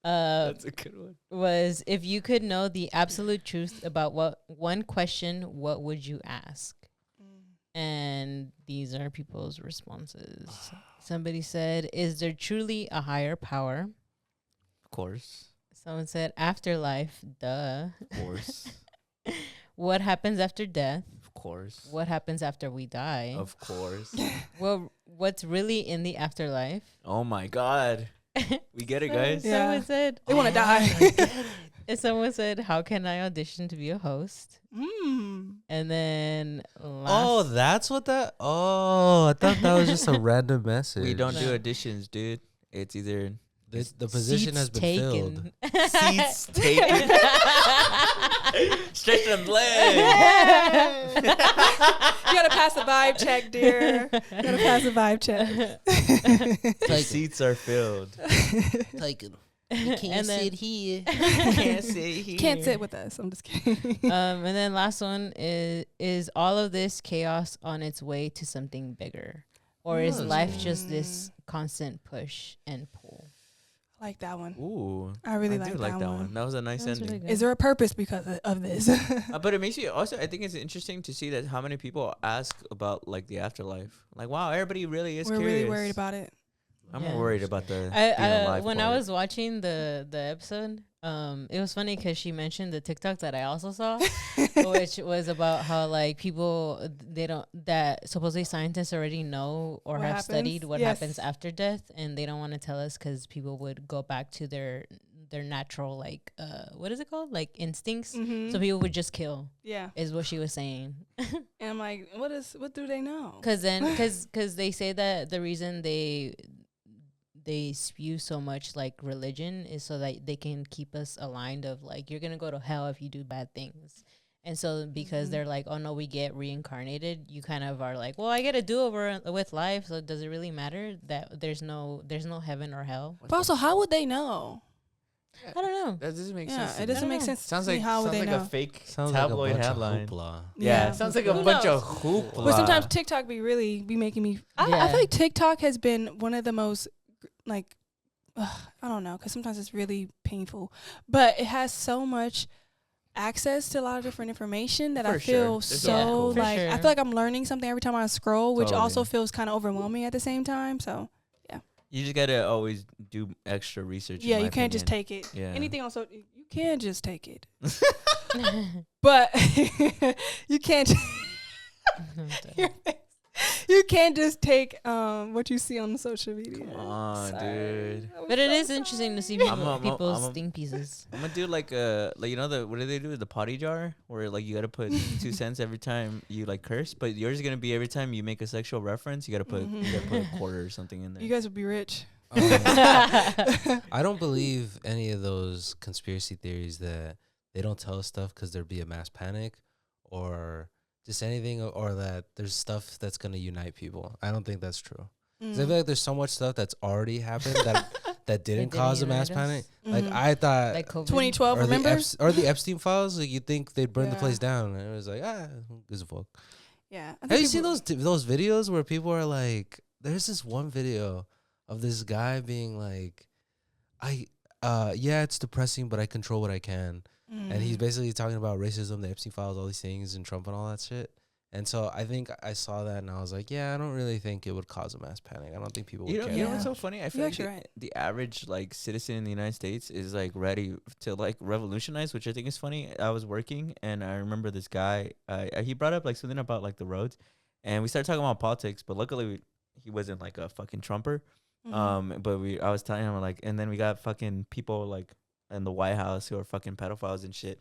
That's a good one. was if you could know the absolute truth about what one question, what would you ask? And these are people's responses. Somebody said, is there truly a higher power? Of course. Someone said, afterlife, duh. Of course. What happens after death? Of course. What happens after we die? Of course. Well, what's really in the afterlife? Oh my god. We get it, guys. Yeah. Someone said, They want to die. and someone said, how can I audition to be a host? And then Oh, that's what that. Oh, I thought that was just a random message. We don't do No. auditions, dude. It's either The position has been filled. seats taken. Stretch them legs. You gotta pass a vibe check, dear. You gotta pass a vibe check. The seats are filled. Like, you And then- here. Can't sit here. Can't sit with us. I'm just kidding. And then last one is all of this chaos on its way to something bigger? Or is life just this constant push and pull? I like that one. Ooh. I really do like that one. That was a nice That's ending. really good. Is there a purpose because of this? But it makes you also, I think it's interesting to see that how many people ask about like the afterlife. Like, wow, everybody really is We're curious. really worried about it. I'm Yeah. more worried about the I being alive when I part. was watching the episode, it was funny because she mentioned the TikTok that I also saw, which was about how like people that supposedly scientists already know or What have happens? studied what Yes. happens after death, and they don't want to tell us because people would go back to their natural like what is it called, like instincts. Mm-hmm. So people would just kill, Yeah. is what she was saying. And I'm like, what do they know? Because they say that the reason they spew so much like religion is so that they can keep us aligned of like you're gonna go to hell if you do bad things, And so because they're like, oh no, we get reincarnated, you kind of are like, well, I get a do-over with life, so does it really matter that there's no heaven or hell? But also, how would they know? I don't know. That doesn't make Yeah, sense. it doesn't make sense. Sounds to me. like How would they know? a fake Sounds tabloid like a bunch headline. of hoopla. Yeah, it sounds like a Who bunch knows? of hoopla. But sometimes TikTok be making me. I Yeah. feel like TikTok has been one of the most like, I don't know, because sometimes it's really painful, but it has so much access to a lot of different information that For I feel sure. There's so a lot of cool. For like I sure. feel like I'm learning something every time I scroll, which Totally. also feels kind of overwhelming at the same time. So You just gotta always do extra research. yeah, in my you can't just opinion. take it. Yeah. Anything also you can just take it, but you can't. You can't just take what you see on social media. Come on, Sorry. dude. That was But it is so interesting to see I'm people's a- think pieces. I'm gonna do like you know what do they do with the potty jar where like you gotta put 2 cents every time you like curse, but yours is gonna be every time you make a sexual reference you gotta put a quarter or something in there. You guys would be rich. I don't believe any of those conspiracy theories that they don't tell us stuff because there'd be a mass panic or just anything, or that there's stuff that's going to unite people. I don't think that's true. 'Cause I feel like there's so much stuff that's already happened that didn't cause a mass unite us. panic. Like I thought, Like COVID. 2012, or remember? the Epstein files. Like you think they'd burn the Yeah. place down, and it was like who gives a fuck? Yeah. I Have think you seen people- those videos where people are like, there's this one video of this guy being like, yeah, it's depressing, but I control what I can. And he's basically talking about racism, the Epstein files, all these things, and Trump and all that shit. And so I think I saw that and I was like, yeah, I don't really think it would cause a mass panic. I don't think people would You know, care. you know Yeah. what's so funny? I feel You're like actually right. the average like citizen in the United States is like ready to like revolutionize, which I think is funny. I was working and I remember this guy. He brought up like something about like the roads, and we started talking about politics. But luckily, he wasn't like a fucking Trumper. But I was telling him like, and then we got fucking people like in the White House who are fucking pedophiles and shit.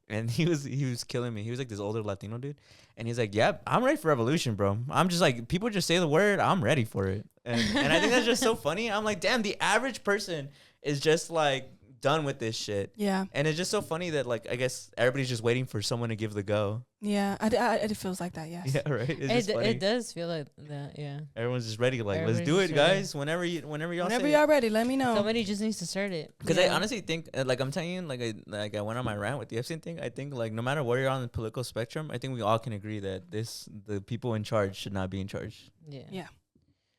And he was killing me. He was like this older Latino dude, and he's like, "Yeah, I'm ready for revolution, bro. I'm just like, people just say the word, I'm ready for it." And I think that's just so funny. I'm like, damn, the average person is just like done with this shit. Yeah. And it's just so funny that like I guess everybody's just waiting for someone to give the go. Yeah. It feels like that. Yes. Yeah, right. It's just funny. It does feel like that. Yeah. Everyone's just ready. Like, let's Everybody's do it, just ready. guys. Whenever y'all Whenever say y'all ready, let me know. Somebody just needs to start it. Because I Yeah. honestly think, like I'm telling you, like I went on my rant with the Epstein thing. I think like no matter where you're on the political spectrum, I think we all can agree that the people in charge should not be in charge. Yeah. Yeah.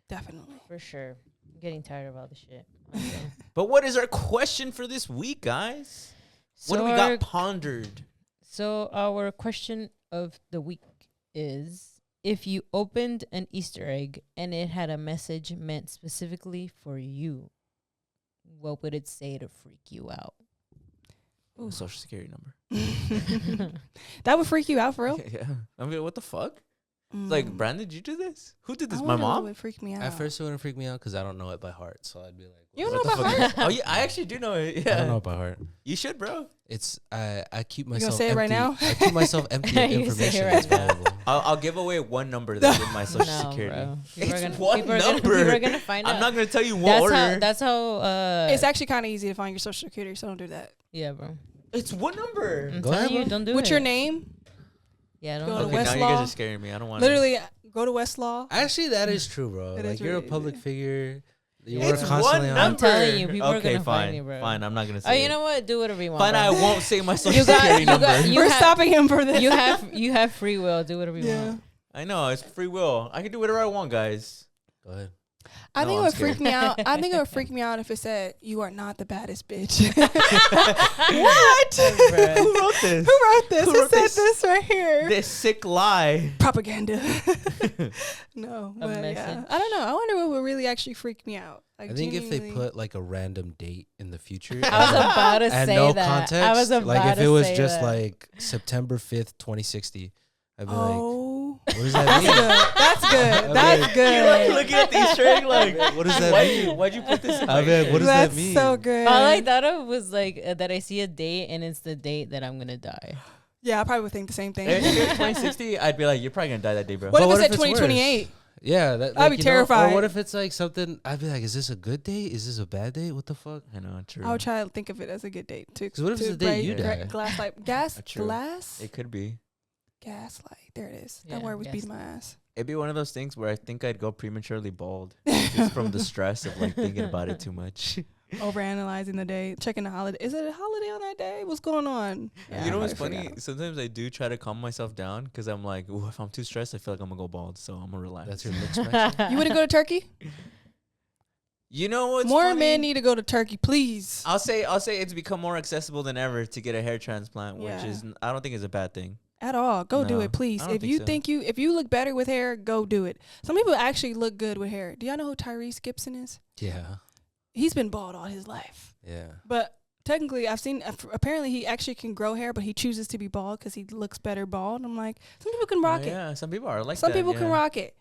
Definitely. For sure. I'm getting tired of all this shit. honestly. But what is our question for this week, guys? What do we our- got pondered? So our question of the week is: if you opened an Easter egg and it had a message meant specifically for you, what would it say to freak you out? Ooh, social security number. That would freak you out for real? Yeah. I mean, what the fuck? It's like, Brandon, did you do this? Who did this? I My wonder what mom? would freak me out. At first, it wouldn't freak me out because I don't know it by heart. So I'd be like, You don't what know the by fuck heart? is- Oh, yeah, I actually do know it. I don't know Yeah. it by heart. You should, bro. It's I keep You myself gonna say it right empty. now? I keep myself empty of You can say it information right that's now. valuable. I'll give away one number that's in my social No, security. bro. It's one people are number. gonna find out. I'm not going to tell you what order. That's how. It's actually kind of easy to find your social security, so don't do that. Yeah, bro. It's one number. I'm Go telling ahead, you, bro. don't do it. What's your name? Yeah, Go don't to do Okay, it. now you guys Westlaw. are scaring me. I don't want Literally, go to Westlaw. Actually, that is true, bro. It Like is you're a really- public figure. You It's work constantly one on. I'm number. telling you, people are Okay, gonna fine, find you, bro. Fine, I'm not gonna say. Oh, you it. know what? Do whatever you want. Fine, bro. I won't say my social You got- security you number. got- you We're have- stopping him for this. You have free will. Do whatever you Yeah. want. I know it's free will. I can do whatever I want, guys. Go ahead. I No, think it I'm would freak scared. me out. I think it would freak me out if it said, "You are not the baddest bitch." What? Bruh. Who wrote this? Who wrote this? Who Who wrote said this? this right here? This sick lie. Propaganda. No, A but yeah, message. I don't know. I wonder what would really actually freak me out. Like, I think if they genuinely. put like a random date in the future I was about to and say no that. context, I was about like if to it was say just that. like September 5th, 2060, I'd be like, Oh, what does that that's mean? good. That's good. Okay. That's You're like good. looking at these string like, What does that mean? why'd you put this in I'd my be like, shit? what does That's that mean? so good. All I thought of was like that I see a date and it's the date that I'm gonna die. Yeah, I probably would think the same thing. If it's 2060, I'd be like, you're probably gonna die that day, bro. What But if what it if said it's 2028? Yeah, that, I'd be you know, terrified. or what if it's like something? I'd be like, is this a good date? Is this a bad date? What the fuck? I know, true. I would try to think of it as a good date too. 'Cause what if it's a date you die? Glass like gas True. glass It could be. gaslight. There it is. Yeah, That word was beating gaslight. my ass. It'd be one of those things where I think I'd go prematurely bald just from the stress of like thinking about it too much. Overanalyzing the day, checking the holiday. Is it a holiday on that day? What's going on? Yeah, You know I what's probably funny? forgot. Sometimes I do try to calm myself down because I'm like, ooh, if I'm too stressed, I feel like I'm gonna go bald. So I'm gonna relax. That's your mix match. You wouldn't go to Turkey? You know what's More funny? men need to go to Turkey, please. I'll say it's become more accessible than ever to get a hair transplant, which Yeah. is I don't think is a bad thing. At all. Go do No, it, please. I don't If think you so. think if you look better with hair, go do it. Some people actually look good with hair. Do y'all know who Tyrese Gibson is? Yeah, He's been bald all his life. yeah. But technically, I've seen, apparently he actually can grow hair, but he chooses to be bald because he looks better bald. I'm like, some people can rock it. Yeah, some people are like Some that. people can yeah. rock it.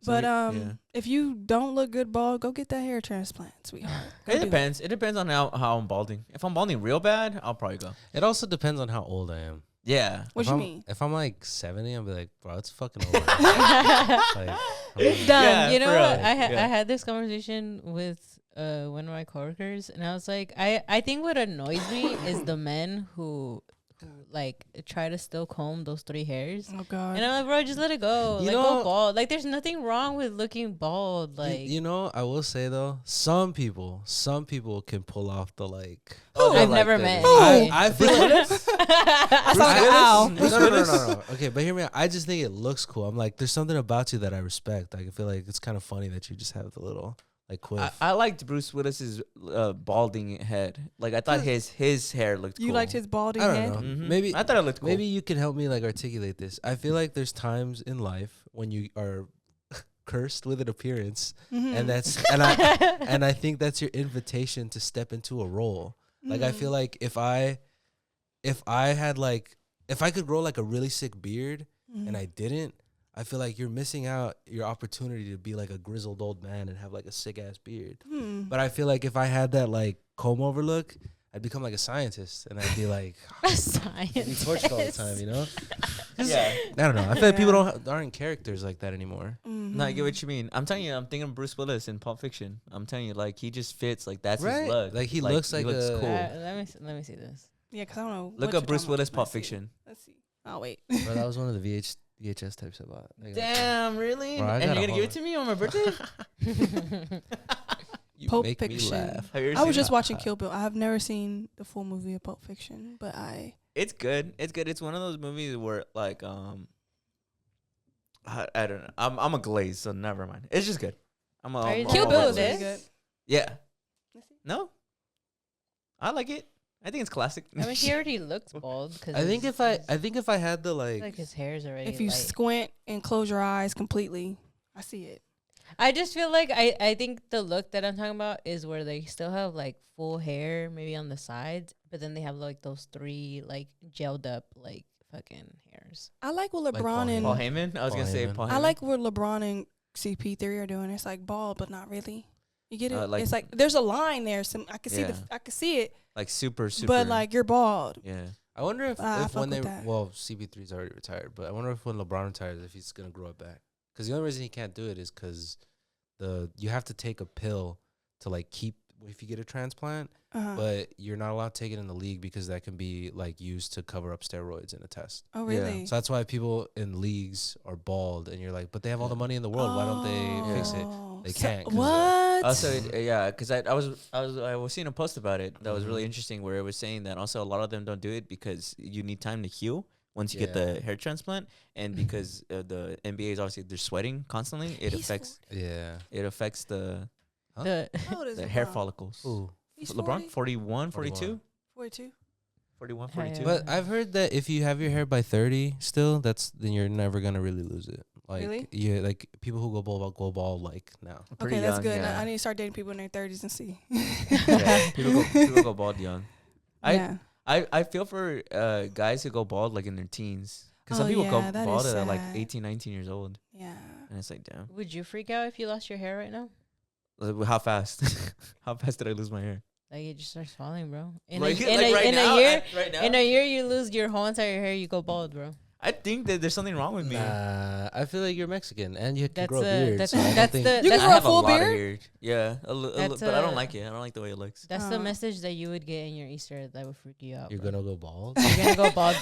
Some But yeah. if you don't look good bald, go get that hair transplant, sweetheart. Go It do depends. It depends on how I'm balding. If I'm balding real bad, I'll probably go. It also depends on how old I am. Yeah. What if you I'm, mean? If I'm like 70, I'll be like, bro, it's fucking over. Like, It's done. Yeah, You know for what? real. I Yeah. had this conversation with one of my coworkers, and I was like, I think what annoys me is the men who like try to still comb those 3 hairs. Oh, God. And I'm like, bro, just let it go. You Like, know- go bald. Like, there's nothing wrong with looking bald. Like, you know, I will say though, some people can pull off the like. Oh, I've like never the- met. I feel like I sound like an owl. No. Okay, but hear me out. I just think it looks cool. I'm like, there's something about you that I respect. Like, I feel like it's kind of funny that you just have the little like quiff. I liked Bruce Willis's balding head. Like I thought his hair looked You cool. liked his balding I don't head? know. Mhm. Maybe I thought it looked cool. Maybe you can help me like articulate this. I feel like there's times in life when you are cursed with an appearance, Mhm. and that's and I think that's your invitation to step into a role. Like I feel like if I had like if I could grow like a really sick beard and I didn't, I feel like you're missing out your opportunity to be like a grizzled old man and have like a sick ass beard. But I feel like if I had that like comb over look, I'd become like a scientist and I'd be like science. be torched all the time, you know? Yeah. I don't know. I feel like people aren't characters like that anymore. No, I get what you mean. I'm telling you, I'm thinking of Bruce Willis in Pulp Fiction. I'm telling you, like he just fits. Like that's Right? his look. Like, he looks like looks a- cool. Let me see this. Yeah, because I don't know. Look what up you're Bruce talking Willis about. Pulp Let's see. Fiction. Let's see. Oh, wait. Bro, that was one of the VHS types I bought. I got- Damn, really? Bro, I and got you're a gonna give it to me on my birthday? You Pulp make Fiction. me laugh. Have you ever I was seen just it? watching Kill Bill. I have never seen the full movie of Pulp Fiction, but It's good. It's good. It's one of those movies where like I don't know. I'm a glaze, so never mind. It's just good. Are you Kill Oh, Bill oh, is really this? good. Yeah. No. I like it. I think it's classic. I mean, he already looks bald. Cause I think if I had the like his hair's already. If you light. squint and close your eyes completely, I see it. I just feel like I think the look that I'm talking about is where they still have like full hair, maybe on the sides, but then they have like those 3 like gelled up like fucking hairs. I like what Like LeBron Paul and Paul Heyman. I was Paul gonna say Heyman. Paul Heyman. I like what LeBron and CP3 are doing. It's like bald, but not really. You get it? Like- It's like there's a line there. Some I can see Yeah. I can see it, like super. but like you're bald. yeah. I wonder if fuck when they with that. well CP3's already retired, but I wonder if when LeBron retires if he's gonna grow it back. Because the only reason he can't do it is because you have to take a pill to like keep if you get a transplant, but you're not allowed to take it in the league because that can be like used to cover up steroids in a test. Oh Yeah. really? So that's why people in leagues are bald, and you're like, but they have all the money in the world. Why don't they fix it? They can't 'cause of- What? Also, yeah, because I was seeing a post about it that was really interesting where it was saying that also a lot of them don't do it because you need time to heal once you get the hair transplant, and because the NBA is obviously they're sweating constantly, it He's affects 40. it affects the Huh? How old is hair LeBron? follicles. Ooh. He's LeBron 41, 42, 42. 41, Hell 42. yeah. But I've heard that if you have your hair by 30 still, then you're never gonna really lose it. Like Really? yeah, like people who go bald like now. Pretty Okay, that's young, good. Yeah. I need to start dating people in their 30s and see. Yeah, people go bald young. Yeah. I feel for guys who go bald like in their teens. Because some Oh, people go yeah, that bald is at like sad. 18, 19 years old. Yeah. And it's like, damn. Would you freak out if you lost your hair right now? Like, how fast? How fast did I lose my hair? Like it just starts falling, bro. In Like a right in now, a year, right now? in a year, you lose your whole entire hair. You go bald, bro. I think that there's something wrong with me. Nah, I feel like you're Mexican and you can That's grow a beard. that's so I don't that's think- the You can that's, grow I a have full a lot of beard? hair. Yeah, That's but I don't a- like it. I don't like the way it looks. that's the Oh. message that you would get in your Easter that would freak you out. You're bro. gonna go bald. You're gonna go bald.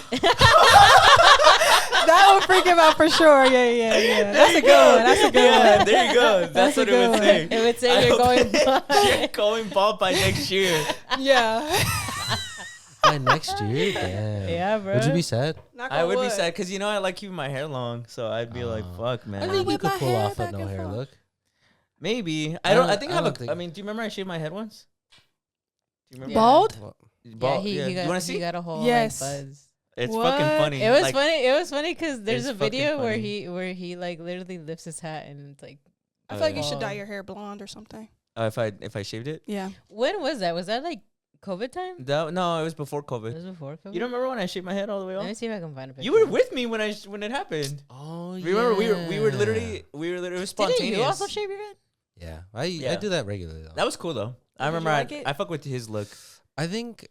That would freak him out for sure. Yeah. That's a good one. That's a good Yeah, one. there you go. That's a what it good would one. say. It would say I you're hope going that bald. You're going bald by next year. Yeah. By next year, damn. Yeah, bro. Would you be sad? Knock I on would be wood. sad because I like keeping my hair long, so I'd be like, "Fuck, I man." think you whip could my pull hair off a back no and hair forth. look. Maybe I I don't- think I I have don't a. think- I mean, do you remember I shaved my head once? Do you remember? Bald? Well, Bald. Yeah, Yeah, he got, you want to he see? got a whole Yes. like, buzz. It's What? fucking funny. It was Like, funny. It was funny because there's It's a fucking video where funny. he like literally lifts his hat and it's like. I feel like you should Oh. dye your hair blonde or something. if I shaved it. Yeah. When was that? Was that like COVID time? No, it was before It COVID. was before COVID. You don't remember when I shaved my head all the way Let me off? see if I can find a picture. You were with me when it happened. Oh, Remember yeah. we were literally it was spontaneous. Didn't you also shave your head? Yeah, I Yeah. do that regularly though. That was cool though. I Did you remember like it? I fuck with his look. I think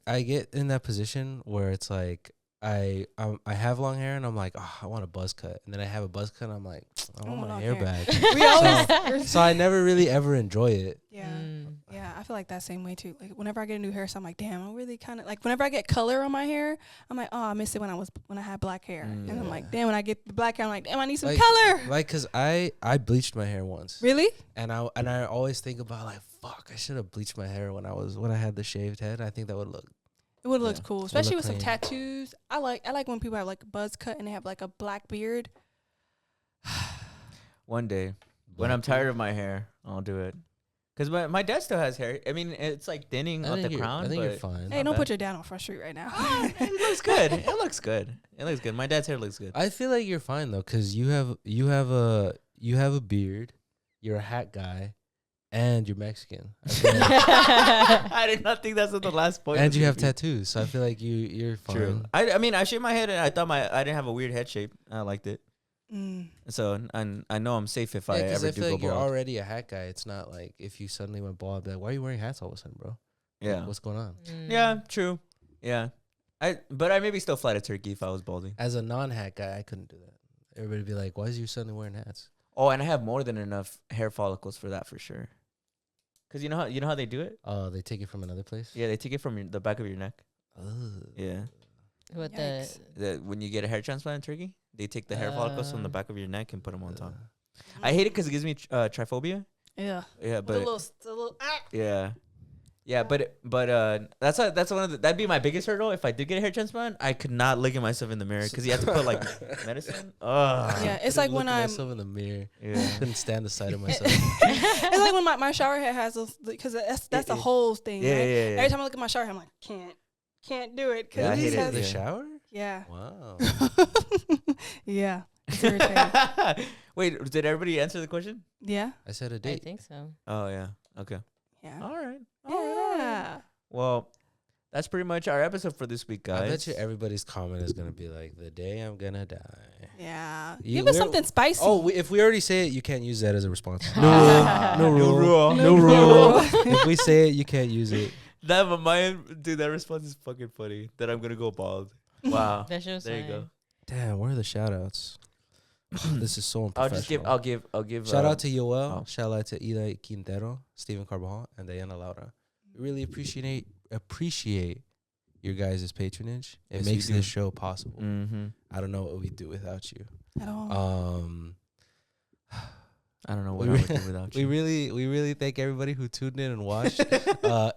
I get in that position where it's like I have long hair and I'm like, oh, I want a buzz cut, and then I have a buzz cut and I'm like, I want my long hair hair. back. We always. So I never really ever enjoy it. Yeah. Mm. Yeah, I feel like that same way too. Like whenever I get a new hair, so I'm like, damn, I really kind of like whenever I get color on my hair, I'm like, oh, I miss it when I had black hair, and I'm like, damn, when I get the black hair, I'm like, damn, I need some Like- color. Like, cause I bleached my hair once, Really? and I always think about like, fuck, I should have bleached my hair when I had the shaved head. I think that would look. It would have Yeah. looked cool, It would especially look with some clean. tattoos. I like when people have like a buzz cut and they have like a black beard. One day when I'm tired of my hair, I'll do it. Cause my dad still has hair. I mean, it's like thinning I at the think you're- crown. I think you're but fine. Hey, Not don't bad. put your dad on Front Street right now. it looks good. It looks good. It looks good. My dad's hair looks good. I feel like you're fine though, cause you have a beard, you're a hat guy, and you're Mexican. I feel like- I did not think that's what the last point. and was you gonna have be. tattoos, so I feel like you're fine. True. I mean, I shaved my head and I thought I didn't have a weird head shape. I liked it. Mm. So I know I'm safe if I Yeah, because ever I do feel go like you're bald. already a hat guy. It's not like if you suddenly went bald, I'd be like, why are you wearing hats all of a sudden, bro? Like, Yeah. what's going on? Mm. Yeah. True. Yeah. But I maybe still fly a turkey if I was balding. As a non-hat guy, I couldn't do that. Everybody'd be like, why is you suddenly wearing hats? Oh, and I have more than enough hair follicles for that for sure. Cause you know how they do it? Oh, they take it from another place? Yeah, they take it from the back of your neck. Ugh. Yeah. With Yikes. When you get a hair transplant in Turkey, they take the hair follicles from the Uh. back of your neck and put them on top. Ugh. I hate it because it gives me triphobia. Yeah. Yeah, But but a little yeah, yeah, but that's one of that'd be my biggest hurdle. If I did get a hair transplant, I could not look at myself in the mirror because you have to put like medicine. Ugh. Yeah, it's like when I'm. myself in the mirror. Yeah. Couldn't stand the sight of myself. It's like when my shower head has those, because that's the whole thing. Yeah, right? yeah, yeah. Every time I look at my shower head, I'm like, can't do it. Cause Yeah, I it hate it. has, The Yeah. shower? yeah. Wow. Yeah. It's irritating. Wait, did everybody answer the question? Yeah. I said a I date. think so. Oh yeah. Okay. Yeah. All right. Yeah. Well, that's pretty much our episode for this week, guys. I bet you everybody's comment is gonna be like, "The day I'm gonna die." Yeah. You- Give us we're- something spicy. Oh, if we already say it, you can't use that as a response. No rule. No rule. If we say it, you can't use it. That dude, that response is fucking funny. That I'm gonna go bald. Wow. That shows. There you go. Damn, where are the shout outs? This is so I'll unprofessional. just I'll give Shout out to Yoel. oh. Shout out to Eli Quintero, Stephen Carbajal, and Diana Laura. We really appreciate your guys' patronage. It Yes, we makes do. this show possible. Mm-hmm. I don't know what we'd do without you. At all. I don't know We what I re- would do without We you. really thank everybody who tuned in and watched.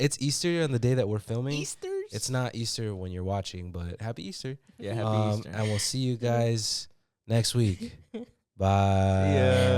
It's Easter on the day that we're filming. Easter's. It's not Easter when you're watching, but happy Easter. Yeah, happy Easter. And we'll see you guys next week. Bye. Yeah.